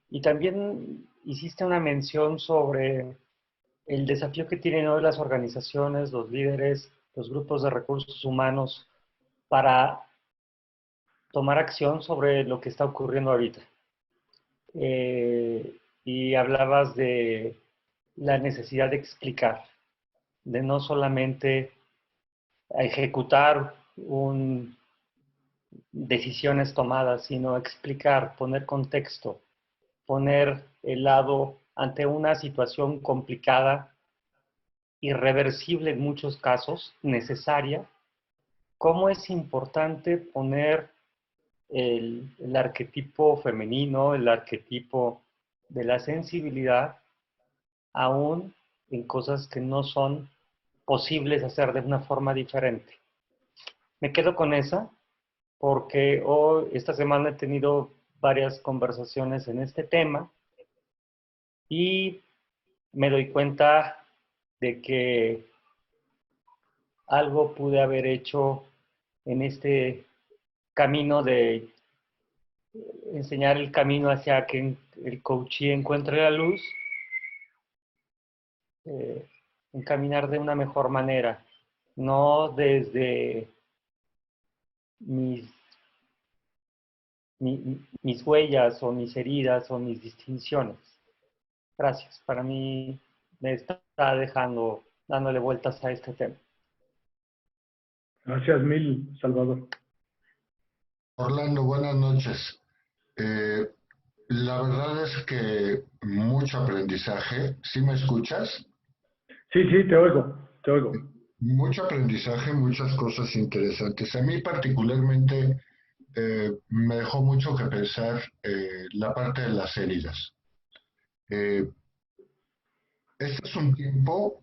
Y también hiciste una mención sobre el desafío que tienen hoy las organizaciones, los líderes, los grupos de recursos humanos para tomar acción sobre lo que está ocurriendo ahorita. Y hablabas de la necesidad de explicar, de no solamente ejecutar decisiones tomadas, sino explicar, poner contexto, poner el lado ante una situación complicada, irreversible en muchos casos, necesaria. ¿Cómo es importante poner el arquetipo femenino, el arquetipo de la sensibilidad, aún en cosas que no son posibles hacer de una forma diferente? Me quedo con esa porque esta semana he tenido varias conversaciones en este tema y me doy cuenta de que algo pude haber hecho en este camino de enseñar el camino hacia que el coachee encuentre la luz, encaminar de una mejor manera, no desde mis huellas o mis heridas o mis distinciones. Gracias. Para mí me está dándole vueltas a este tema. Gracias mil, Salvador. Orlando, buenas noches. La verdad es que mucho aprendizaje. ¿Sí me escuchas? Sí, te oigo. Mucho aprendizaje, muchas cosas interesantes. A mí particularmente me dejó mucho que pensar la parte de las heridas. Este es un tiempo,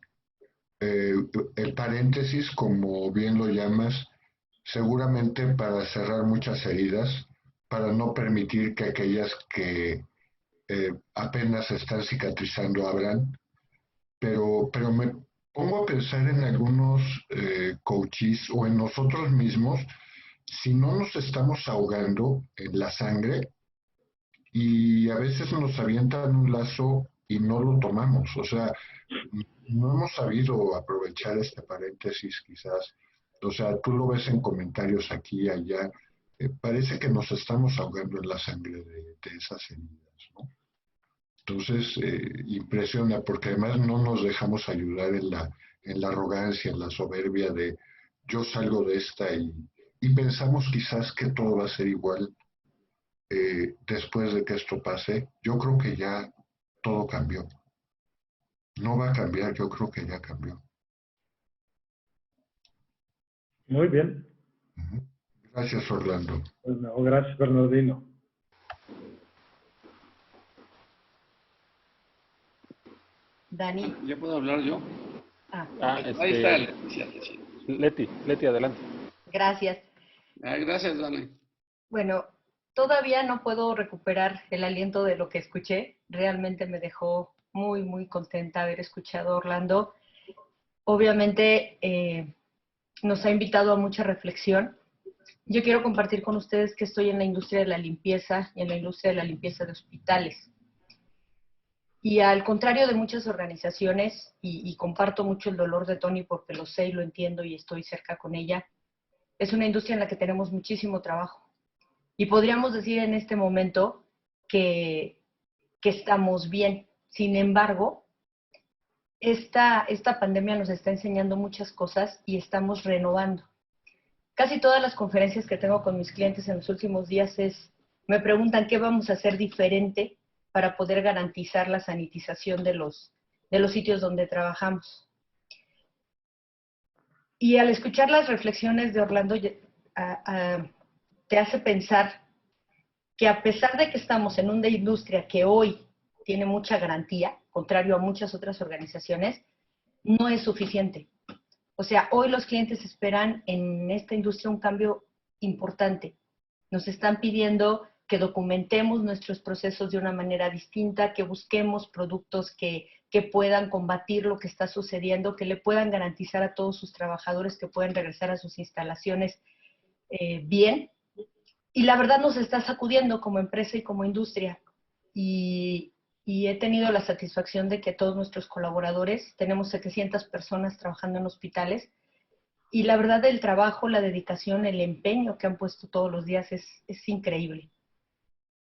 el paréntesis, como bien lo llamas, seguramente para cerrar muchas heridas, para no permitir que aquellas que apenas están cicatrizando abran, pero me pongo a pensar en algunos coaches o en nosotros mismos, si no nos estamos ahogando en la sangre y a veces nos avientan un lazo y no lo tomamos. O sea, no hemos sabido aprovechar este paréntesis quizás. O sea, tú lo ves en comentarios aquí y allá. Parece que nos estamos ahogando en la sangre de esas heridas, ¿no? Entonces, impresiona, porque además no nos dejamos ayudar en la arrogancia, en la soberbia de yo salgo de esta y pensamos quizás que todo va a ser igual después de que esto pase. Yo creo que ya todo cambió. No va a cambiar, yo creo que ya cambió. Muy bien. Gracias, Orlando. Pues no, gracias, Bernardino. Dani. ¿Ya puedo hablar yo? Perfecto. Ahí está Leti, adelante. Gracias. Gracias, Dani. Bueno, todavía no puedo recuperar el aliento de lo que escuché. Realmente me dejó muy, muy contenta haber escuchado a Orlando. Obviamente nos ha invitado a mucha reflexión. Yo quiero compartir con ustedes que estoy en la industria de la limpieza y en la industria de la limpieza de hospitales. Y al contrario de muchas organizaciones, y comparto mucho el dolor de Tony porque lo sé y lo entiendo y estoy cerca con ella, es una industria en la que tenemos muchísimo trabajo. Y podríamos decir en este momento que estamos bien. Sin embargo, esta pandemia nos está enseñando muchas cosas y estamos renovando. Casi todas las conferencias que tengo con mis clientes en los últimos días me preguntan qué vamos a hacer diferente para poder garantizar la sanitización de los sitios donde trabajamos. Y al escuchar las reflexiones de Orlando, te hace pensar que a pesar de que estamos en una industria que hoy tiene mucha garantía, contrario a muchas otras organizaciones, no es suficiente. O sea, hoy los clientes esperan en esta industria un cambio importante. Nos están pidiendo que documentemos nuestros procesos de una manera distinta, que busquemos productos que puedan combatir lo que está sucediendo, que le puedan garantizar a todos sus trabajadores que puedan regresar a sus instalaciones bien. Y la verdad nos está sacudiendo como empresa y como industria. Y he tenido la satisfacción de que todos nuestros colaboradores, tenemos 700 personas trabajando en hospitales, y la verdad el trabajo, la dedicación, el empeño que han puesto todos los días es increíble.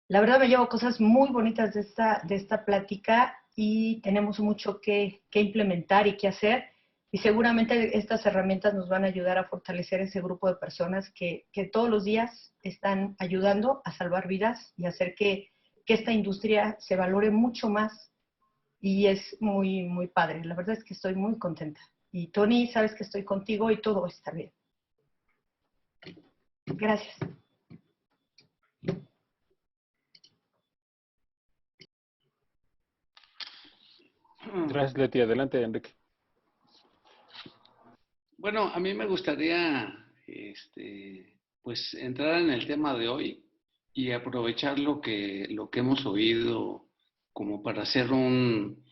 La verdad me llevo cosas muy bonitas de esta plática y tenemos mucho que implementar y que hacer, y seguramente estas herramientas nos van a ayudar a fortalecer ese grupo de personas que todos los días están ayudando a salvar vidas y hacer que esta industria se valore mucho más, y es muy, muy padre. La verdad es que estoy muy contenta. Y Tony, sabes que estoy contigo y todo va a estar bien. Gracias. Gracias, Leti. Adelante, Enrique. Bueno, a mí me gustaría pues entrar en el tema de hoy y aprovechar lo que hemos oído como para hacer un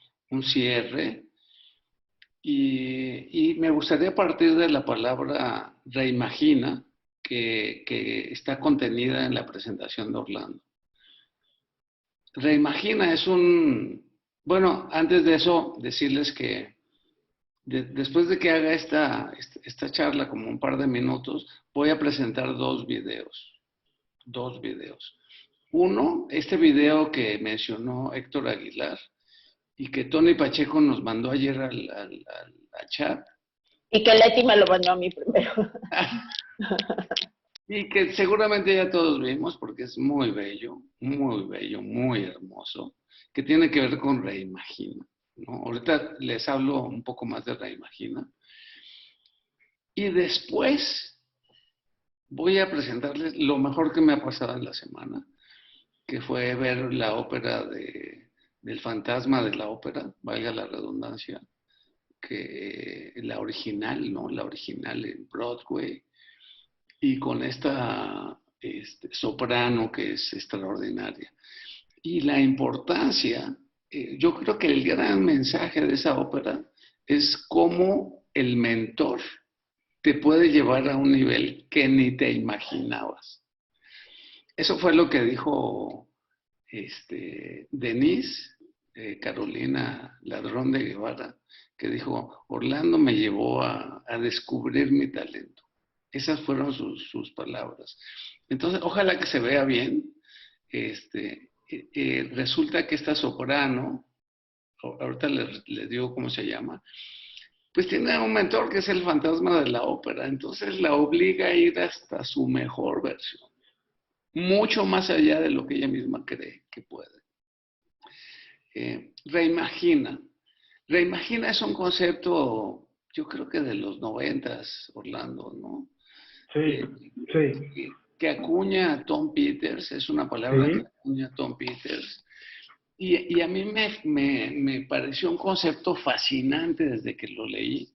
cierre. Y me gustaría partir de la palabra reimagina, que está contenida en la presentación de Orlando. Reimagina es bueno, antes de eso, decirles que después de que haga esta charla, como un par de minutos, voy a presentar dos videos. Uno, este video que mencionó Héctor Aguilar y que Tony Pacheco nos mandó ayer al chat. Y que Leti me lo mandó a mí primero. Y que seguramente ya todos vimos porque es muy bello, muy hermoso, que tiene que ver con Reimagina, ¿no? Ahorita les hablo un poco más de Reimagina. Y después voy a presentarles lo mejor que me ha pasado en la semana, que fue ver la ópera del fantasma de la ópera, valga la redundancia, que la original, ¿no? La original en Broadway, y con esta soprano que es extraordinaria. Y la importancia, yo creo que el gran mensaje de esa ópera es cómo el mentor te puede llevar a un nivel que ni te imaginabas. Eso fue lo que dijo Denise, Carolina Ladrón de Guevara, que dijo, Orlando me llevó a descubrir mi talento. Esas fueron sus palabras. Entonces, ojalá que se vea bien. Resulta que esta soprano, ahorita les digo cómo se llama, pues tiene un mentor que es el fantasma de la ópera. Entonces la obliga a ir hasta su mejor versión. Mucho más allá de lo que ella misma cree que puede. Reimagina. Reimagina es un concepto, yo creo que de los 90s, Orlando, ¿no? Sí. Que acuña Tom Peters, es una palabra que acuña Tom Peters. Y a mí me pareció un concepto fascinante desde que lo leí,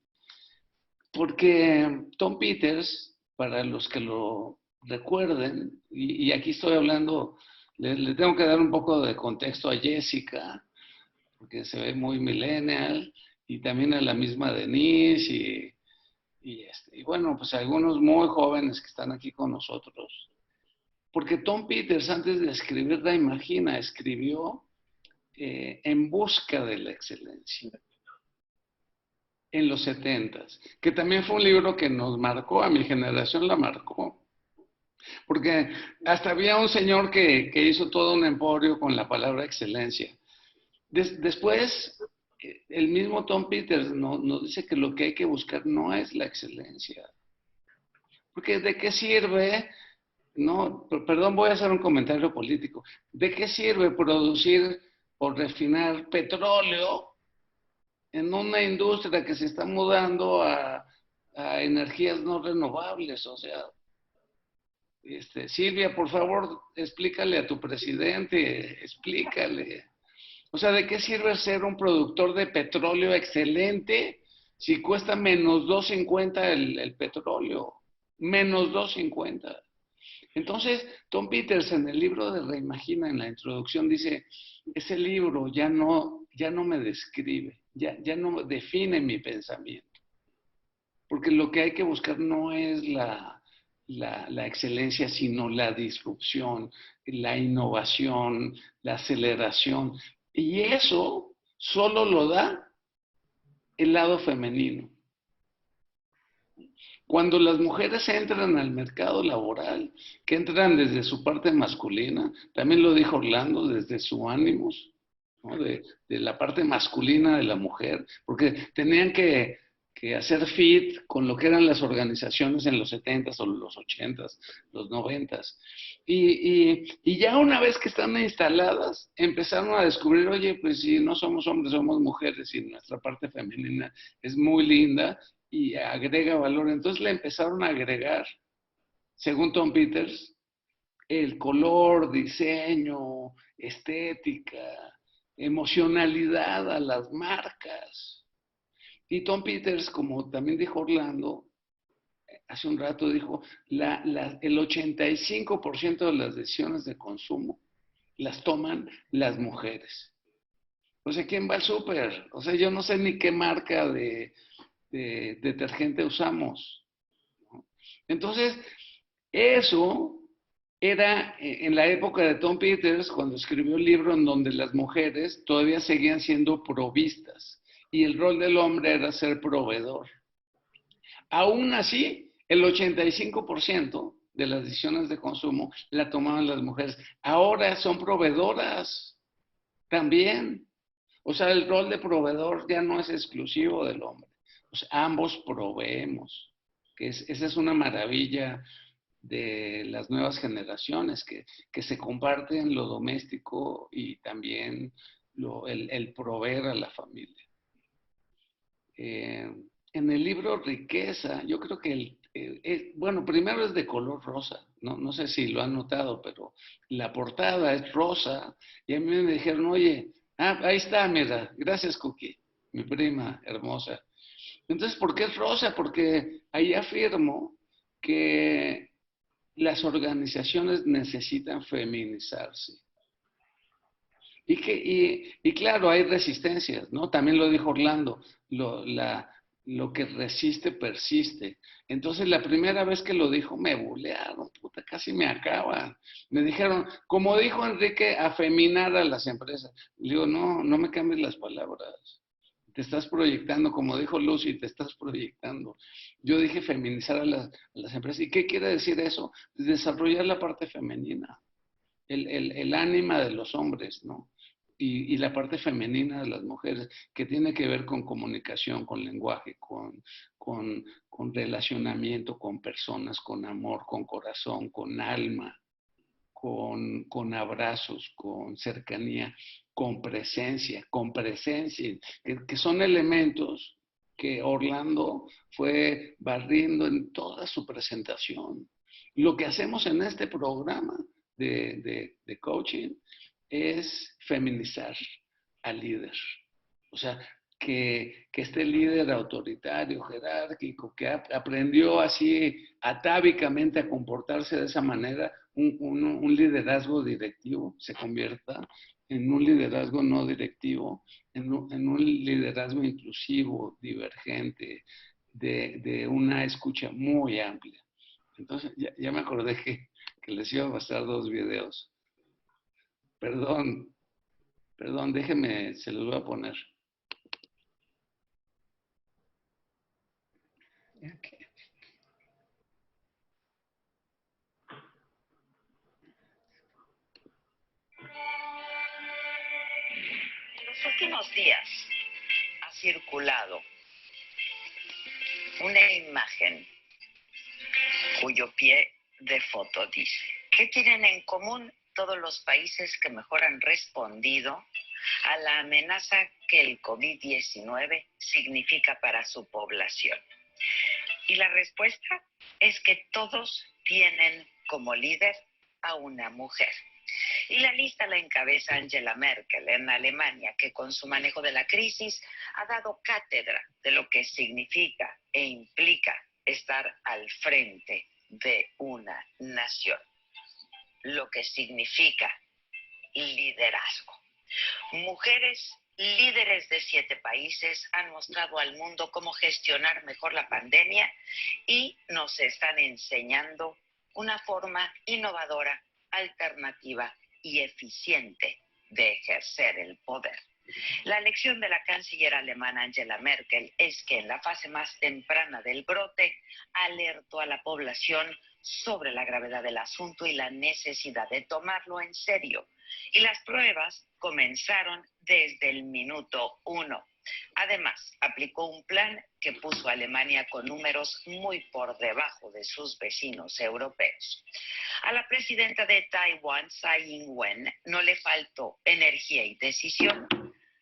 porque Tom Peters, para los que lo recuerden, y aquí estoy hablando, le tengo que dar un poco de contexto a Jessica, porque se ve muy millennial, y también a la misma Denise, y bueno, pues algunos muy jóvenes que están aquí con nosotros. Porque Tom Peters, antes de escribir Reimagina, escribió En busca de la excelencia, en los 70s, que también fue un libro que nos marcó, a mi generación la marcó, porque hasta había un señor que hizo todo un emporio con la palabra excelencia. Después, el mismo Tom Peters nos dice que lo que hay que buscar no es la excelencia, porque ¿de qué sirve? No, perdón, voy a hacer un comentario político. ¿De qué sirve producir o refinar petróleo en una industria que se está mudando a energías no renovables? O sea, Silvia, por favor, explícale a tu presidente, explícale. O sea, ¿de qué sirve ser un productor de petróleo excelente si cuesta menos 2.50 el petróleo? Menos 2.50. Entonces, Tom Peters en el libro de Reimagina, en la introducción, dice, ese libro ya no me describe, ya no define mi pensamiento. Porque lo que hay que buscar no es la excelencia, sino la disrupción, la innovación, la aceleración. Y eso solo lo da el lado femenino. Cuando las mujeres entran al mercado laboral, que entran desde su parte masculina, también lo dijo Orlando, desde su ánimos, ¿no? de la parte masculina de la mujer, porque tenían que hacer fit con lo que eran las organizaciones en los 70s o los 80s, los 90s. Y ya una vez que están instaladas, empezaron a descubrir, oye, pues si no somos hombres, somos mujeres y nuestra parte femenina es muy linda y agrega valor. Entonces le empezaron a agregar, según Tom Peters, el color, diseño, estética, emocionalidad a las marcas. Y Tom Peters, como también dijo Orlando, hace un rato dijo, el 85% de las decisiones de consumo las toman las mujeres. O sea, ¿quién va al súper? O sea, yo no sé ni qué marca de detergente usamos. Entonces, eso era en la época de Tom Peters, cuando escribió el libro en donde las mujeres todavía seguían siendo provistas y el rol del hombre era ser proveedor. Aún así, el 85% de las decisiones de consumo la tomaban las mujeres. Ahora son proveedoras también. O sea, el rol de proveedor ya no es exclusivo del hombre. Pues ambos proveemos, esa es una maravilla de las nuevas generaciones, que se comparten lo doméstico y también el proveer a la familia. En el libro Riqueza, yo creo que bueno, primero es de color rosa, no sé si lo han notado, pero la portada es rosa y a mí me dijeron, oye, ahí está, mira, gracias Cookie, mi prima hermosa. Entonces, ¿por qué es rosa? Porque ahí afirmo que las organizaciones necesitan feminizarse. Y claro, hay resistencias, ¿no? También lo dijo Orlando, lo que resiste, persiste. Entonces, la primera vez que lo dijo, me bulearon, puta, casi me acaban. Me dijeron, como dijo Enrique, afeminar a las empresas. Le digo, no me cambies las palabras. Te estás proyectando, como dijo Lucy, te estás proyectando. Yo dije feminizar a las empresas. ¿Y qué quiere decir eso? Desarrollar la parte femenina, el ánima de los hombres, ¿no? Y la parte femenina de las mujeres, que tiene que ver con comunicación, con lenguaje, con relacionamiento con personas, con amor, con corazón, con alma, con abrazos, con cercanía, con presencia, que son elementos que Orlando fue barriendo en toda su presentación. Lo que hacemos en este programa de coaching es feminizar al líder. O sea, que este líder autoritario, jerárquico, que aprendió así atávicamente a comportarse de esa manera, un liderazgo directivo se convierta en un liderazgo no directivo, en un liderazgo inclusivo, divergente, de una escucha muy amplia. Entonces, ya me acordé que les iba a pasar 2 videos. Perdón. Perdón, déjenme, se los voy a poner. Okay. En los últimos días ha circulado una imagen cuyo pie de foto dice: ¿qué tienen en común todos los países que mejor han respondido a la amenaza que el COVID-19 significa para su población? Y la respuesta es que todos tienen como líder a una mujer. Y la lista la encabeza Angela Merkel en Alemania, que con su manejo de la crisis ha dado cátedra de lo que significa e implica estar al frente de una nación. Lo que significa liderazgo. Mujeres líderes de 7 países han mostrado al mundo cómo gestionar mejor la pandemia y nos están enseñando una forma innovadora, alternativa y eficiente de ejercer el poder. La lección de la canciller alemana Angela Merkel es que en la fase más temprana del brote alertó a la población sobre la gravedad del asunto y la necesidad de tomarlo en serio. Y las pruebas comenzaron desde el minuto 1. Además, aplicó un plan que puso a Alemania con números muy por debajo de sus vecinos europeos. A la presidenta de Taiwán, Tsai Ing-wen, no le faltó energía y decisión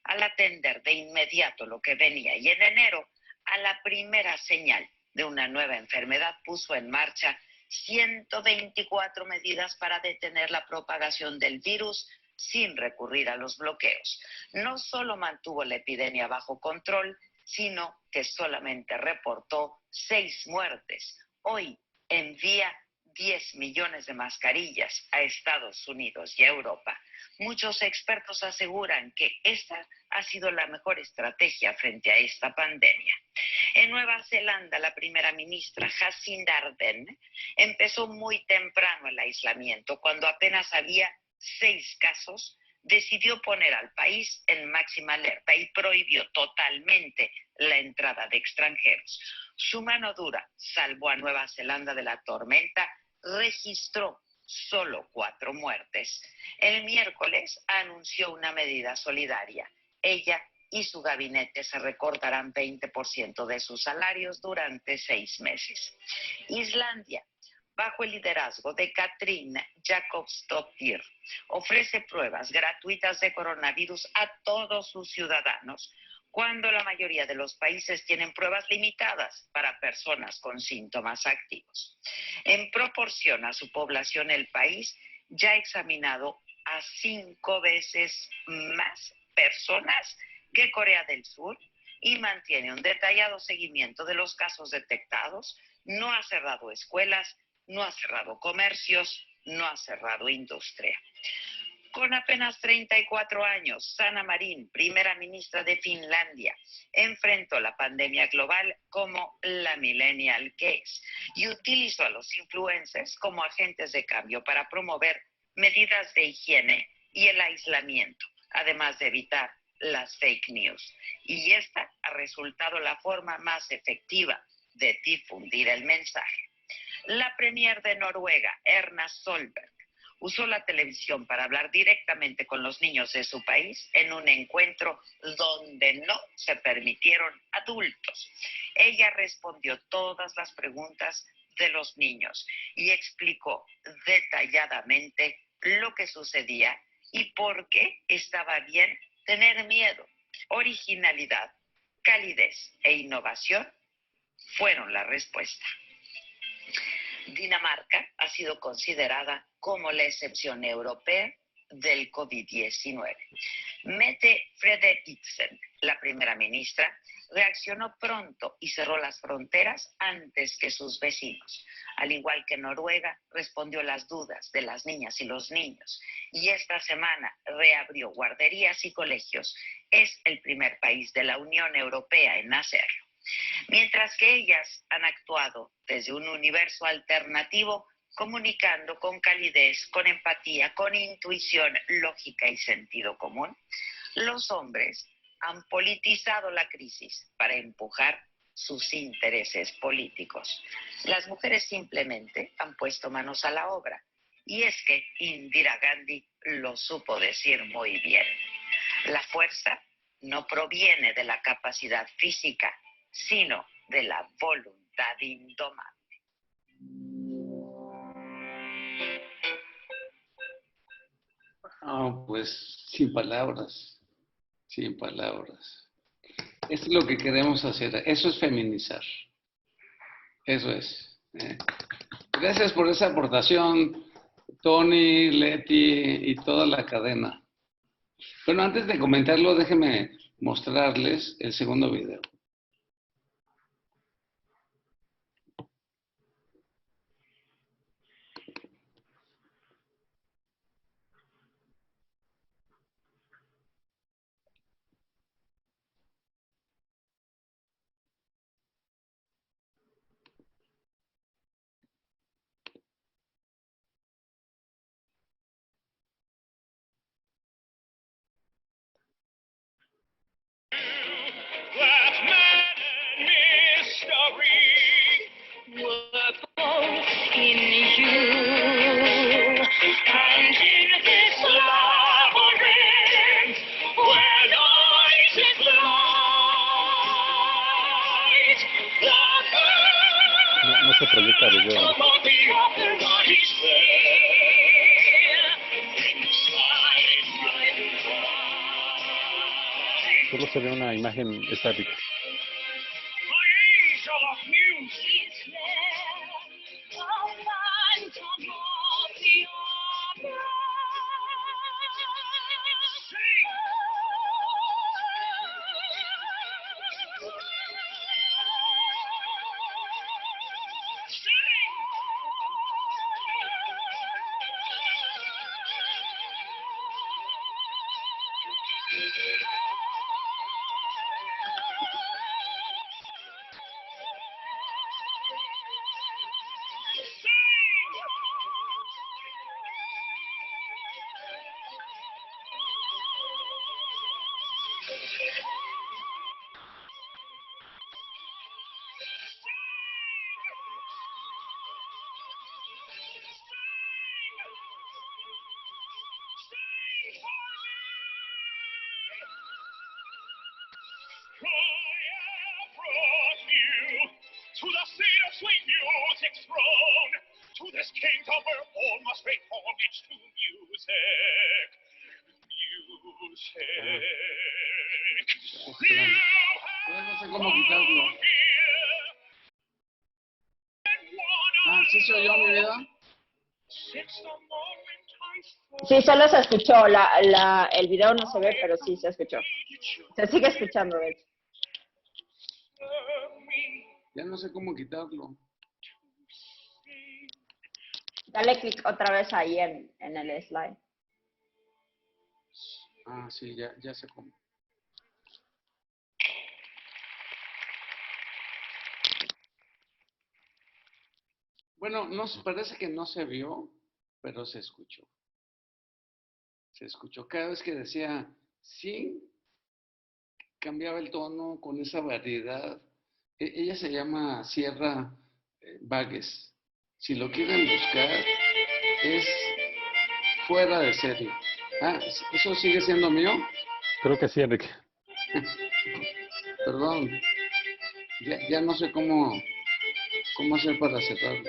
al atender de inmediato lo que venía, y en enero, a la primera señal de una nueva enfermedad, puso en marcha 124 medidas para detener la propagación del virus sin recurrir a los bloqueos. No solo mantuvo la epidemia bajo control, sino que solamente reportó 6 muertes. Hoy envía 10 millones de mascarillas a Estados Unidos y a Europa. Muchos expertos aseguran que esta ha sido la mejor estrategia frente a esta pandemia. En Nueva Zelanda, la primera ministra Jacinda Ardern empezó muy temprano el aislamiento. Cuando apenas había 6 casos, decidió poner al país en máxima alerta y prohibió totalmente la entrada de extranjeros. Su mano dura salvó a Nueva Zelanda de la tormenta, registró solo 4 muertes. El miércoles anunció una medida solidaria. Ella y su gabinete se recortarán 20% de sus salarios durante 6 meses. Islandia, bajo el liderazgo de Katrín Jakobsdóttir, ofrece pruebas gratuitas de coronavirus a todos sus ciudadanos, cuando la mayoría de los países tienen pruebas limitadas para personas con síntomas activos. En proporción a su población, el país ya ha examinado a 5 veces más personas que Corea del Sur y mantiene un detallado seguimiento de los casos detectados. No ha cerrado escuelas, no ha cerrado comercios, no ha cerrado industria. Con apenas 34 años, Sanna Marin, primera ministra de Finlandia, enfrentó la pandemia global como la millennial que es y utilizó a los influencers como agentes de cambio para promover medidas de higiene y el aislamiento, además de evitar las fake news. Y esta ha resultado la forma más efectiva de difundir el mensaje. La premier de Noruega, Erna Solberg, usó la televisión para hablar directamente con los niños de su país en un encuentro donde no se permitieron adultos. Ella respondió todas las preguntas de los niños y explicó detalladamente lo que sucedía y por qué estaba bien tener miedo. Originalidad, calidez e innovación fueron la respuesta. Dinamarca ha sido considerada como la excepción europea del COVID-19. Mette Frederiksen, la primera ministra, reaccionó pronto y cerró las fronteras antes que sus vecinos. Al igual que Noruega, respondió las dudas de las niñas y los niños. Y esta semana reabrió guarderías y colegios. Es el primer país de la Unión Europea en hacerlo. Mientras que ellas han actuado desde un universo alternativo, comunicando con calidez, con empatía, con intuición, lógica y sentido común, los hombres han politizado la crisis para empujar sus intereses políticos. Las mujeres simplemente han puesto manos a la obra. Y es que Indira Gandhi lo supo decir muy bien. La fuerza no proviene de la capacidad física, sino de la voluntad indomable. Pues sin palabras, sin palabras. Esto es lo que queremos hacer. Eso es feminizar. Eso es. Gracias por esa aportación, Tony, Leti y toda la cadena. Bueno, antes de comentarlo, déjenme mostrarles el segundo video. No se proyecta video. Solo se ve una imagen estática. To the seat of sweet music's throne, to this kingdom where all must pay homage to music. No sé cómo quitarlo. ¿Sí se oyó mi vida? Sí, solo se escuchó. El video no se ve, pero sí se escuchó. Se sigue escuchando, de hecho. Ya no sé cómo quitarlo. Dale clic otra vez ahí en el slide. Sí, ya sé cómo. Bueno, parece que no se vio, pero se escuchó. Se escuchó. Cada vez que decía sí, cambiaba el tono con esa variedad. Ella se llama Sierra Vagues. Si lo quieren buscar, es fuera de serie. ¿Eso sigue siendo mío? Creo que sí, Enrique. Perdón. Ya no sé cómo hacer para cerrarlo.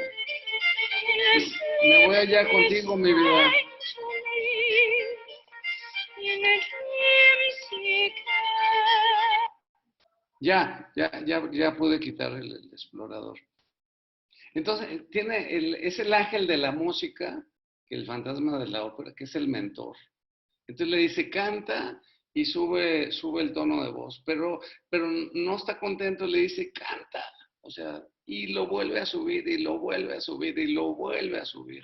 Pues, me voy allá contigo, mi vida. Ya pude quitar el explorador. Entonces, es el ángel de la música, el fantasma de la ópera, que es el mentor. Entonces le dice, canta y sube el tono de voz, pero no está contento, le dice, canta. O sea, y lo vuelve a subir, y lo vuelve a subir, y lo vuelve a subir.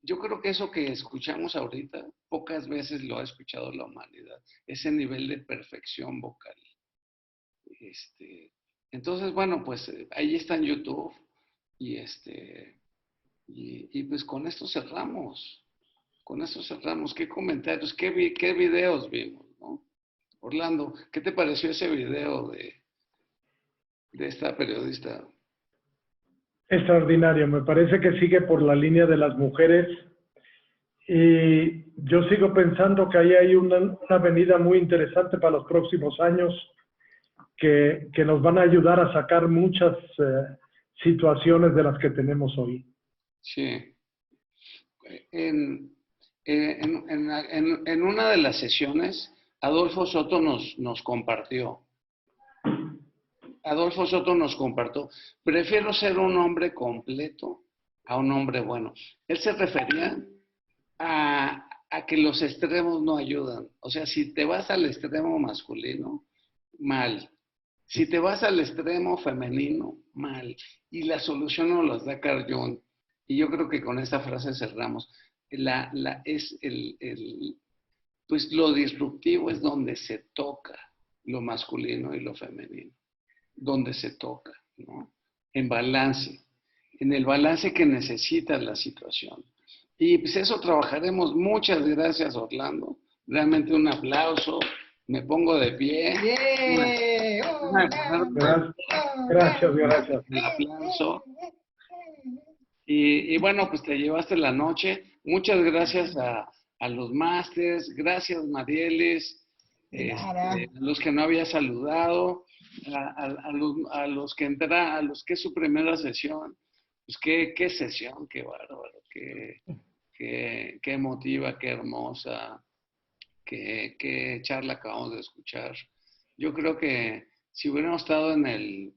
Yo creo que eso que escuchamos ahorita, pocas veces lo ha escuchado la humanidad. Ese nivel de perfección vocal. Entonces, bueno, pues ahí está en YouTube. Y Y pues con esto cerramos. Con esto cerramos. ¿Qué comentarios, qué videos vimos, ¿no? Orlando, ¿qué te pareció ese video de esta periodista? Extraordinario. Me parece que sigue por la línea de las mujeres. Y yo sigo pensando que ahí hay una avenida muy interesante para los próximos años que nos van a ayudar a sacar muchas situaciones de las que tenemos hoy. Sí. En una de las sesiones, Adolfo Soto nos compartió. Prefiero ser un hombre completo a un hombre bueno. Él se refería a que los extremos no ayudan. O sea, si te vas al extremo masculino, mal. Si te vas al extremo femenino, mal. Y la solución nos las da Carl Jung. Y yo creo que con esta frase cerramos. Pues lo disruptivo es donde se toca lo masculino y lo femenino. Donde se toca, ¿no? En balance. En el balance que necesita la situación. Y pues eso trabajaremos. Muchas gracias, Orlando. Realmente un aplauso. Me pongo de pie. Gracias. Un aplauso. Y bueno, pues te llevaste la noche. Muchas gracias a los másters. Gracias, Marielis. A los que no había saludado. A los que entraron, a los que es su primera sesión. Pues qué sesión, qué bárbaro, qué emotiva, qué hermosa, qué charla acabamos de escuchar. Yo creo que si hubiéramos estado en el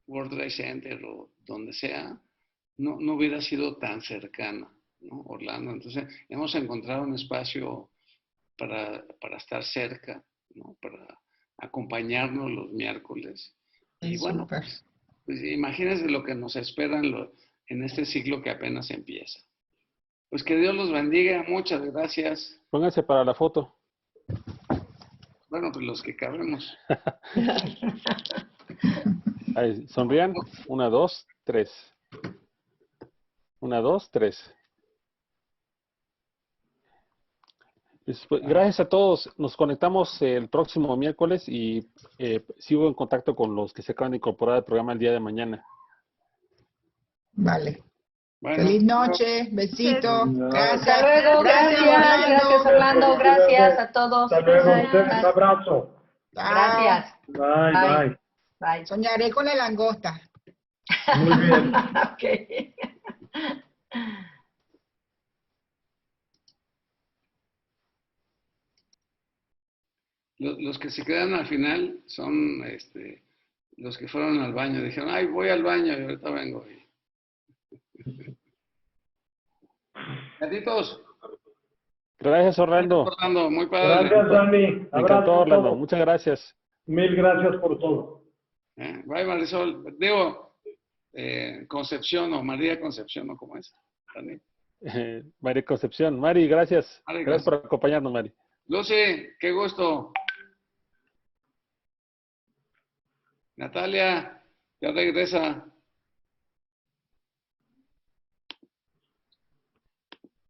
World Trade Center o donde sea, no hubiera sido tan cercana, ¿no? Orlando. Entonces, hemos encontrado un espacio para estar cerca, ¿no? Para acompañarnos los miércoles. Y bueno, pues imagínense lo que nos espera en este ciclo que apenas empieza. Pues que Dios los bendiga. Muchas gracias. Pónganse para la foto. Bueno, pues los que cabemos. Ahí, sonrían. 1, 2, 3. 1, 2, 3. Pues, gracias a todos. Nos conectamos el próximo miércoles y sigo en contacto con los que se acaban de incorporar al programa el día de mañana. Vale. Bueno. Feliz noche, besito. Gracias. Hasta luego, gracias Orlando, gracias a todos. Hasta luego, un abrazo. Gracias. Bye. Soñaré con la langosta. Muy bien. Okay. Los que se quedan al final son los que fueron al baño. Dijeron, ay, voy al baño y ahorita vengo. Gatitos. Gracias, Orlando. Muy padre. Gracias, Dani. Me encantó, Orlando. Muchas gracias. Mil gracias por todo. Bye, Marisol. Digo, Concepción o María Concepción, ¿o cómo es? Dani. María Concepción. Mari, gracias. Gracias por acompañarnos, Mari. Lucy, qué gusto. Natalia, ya regresa.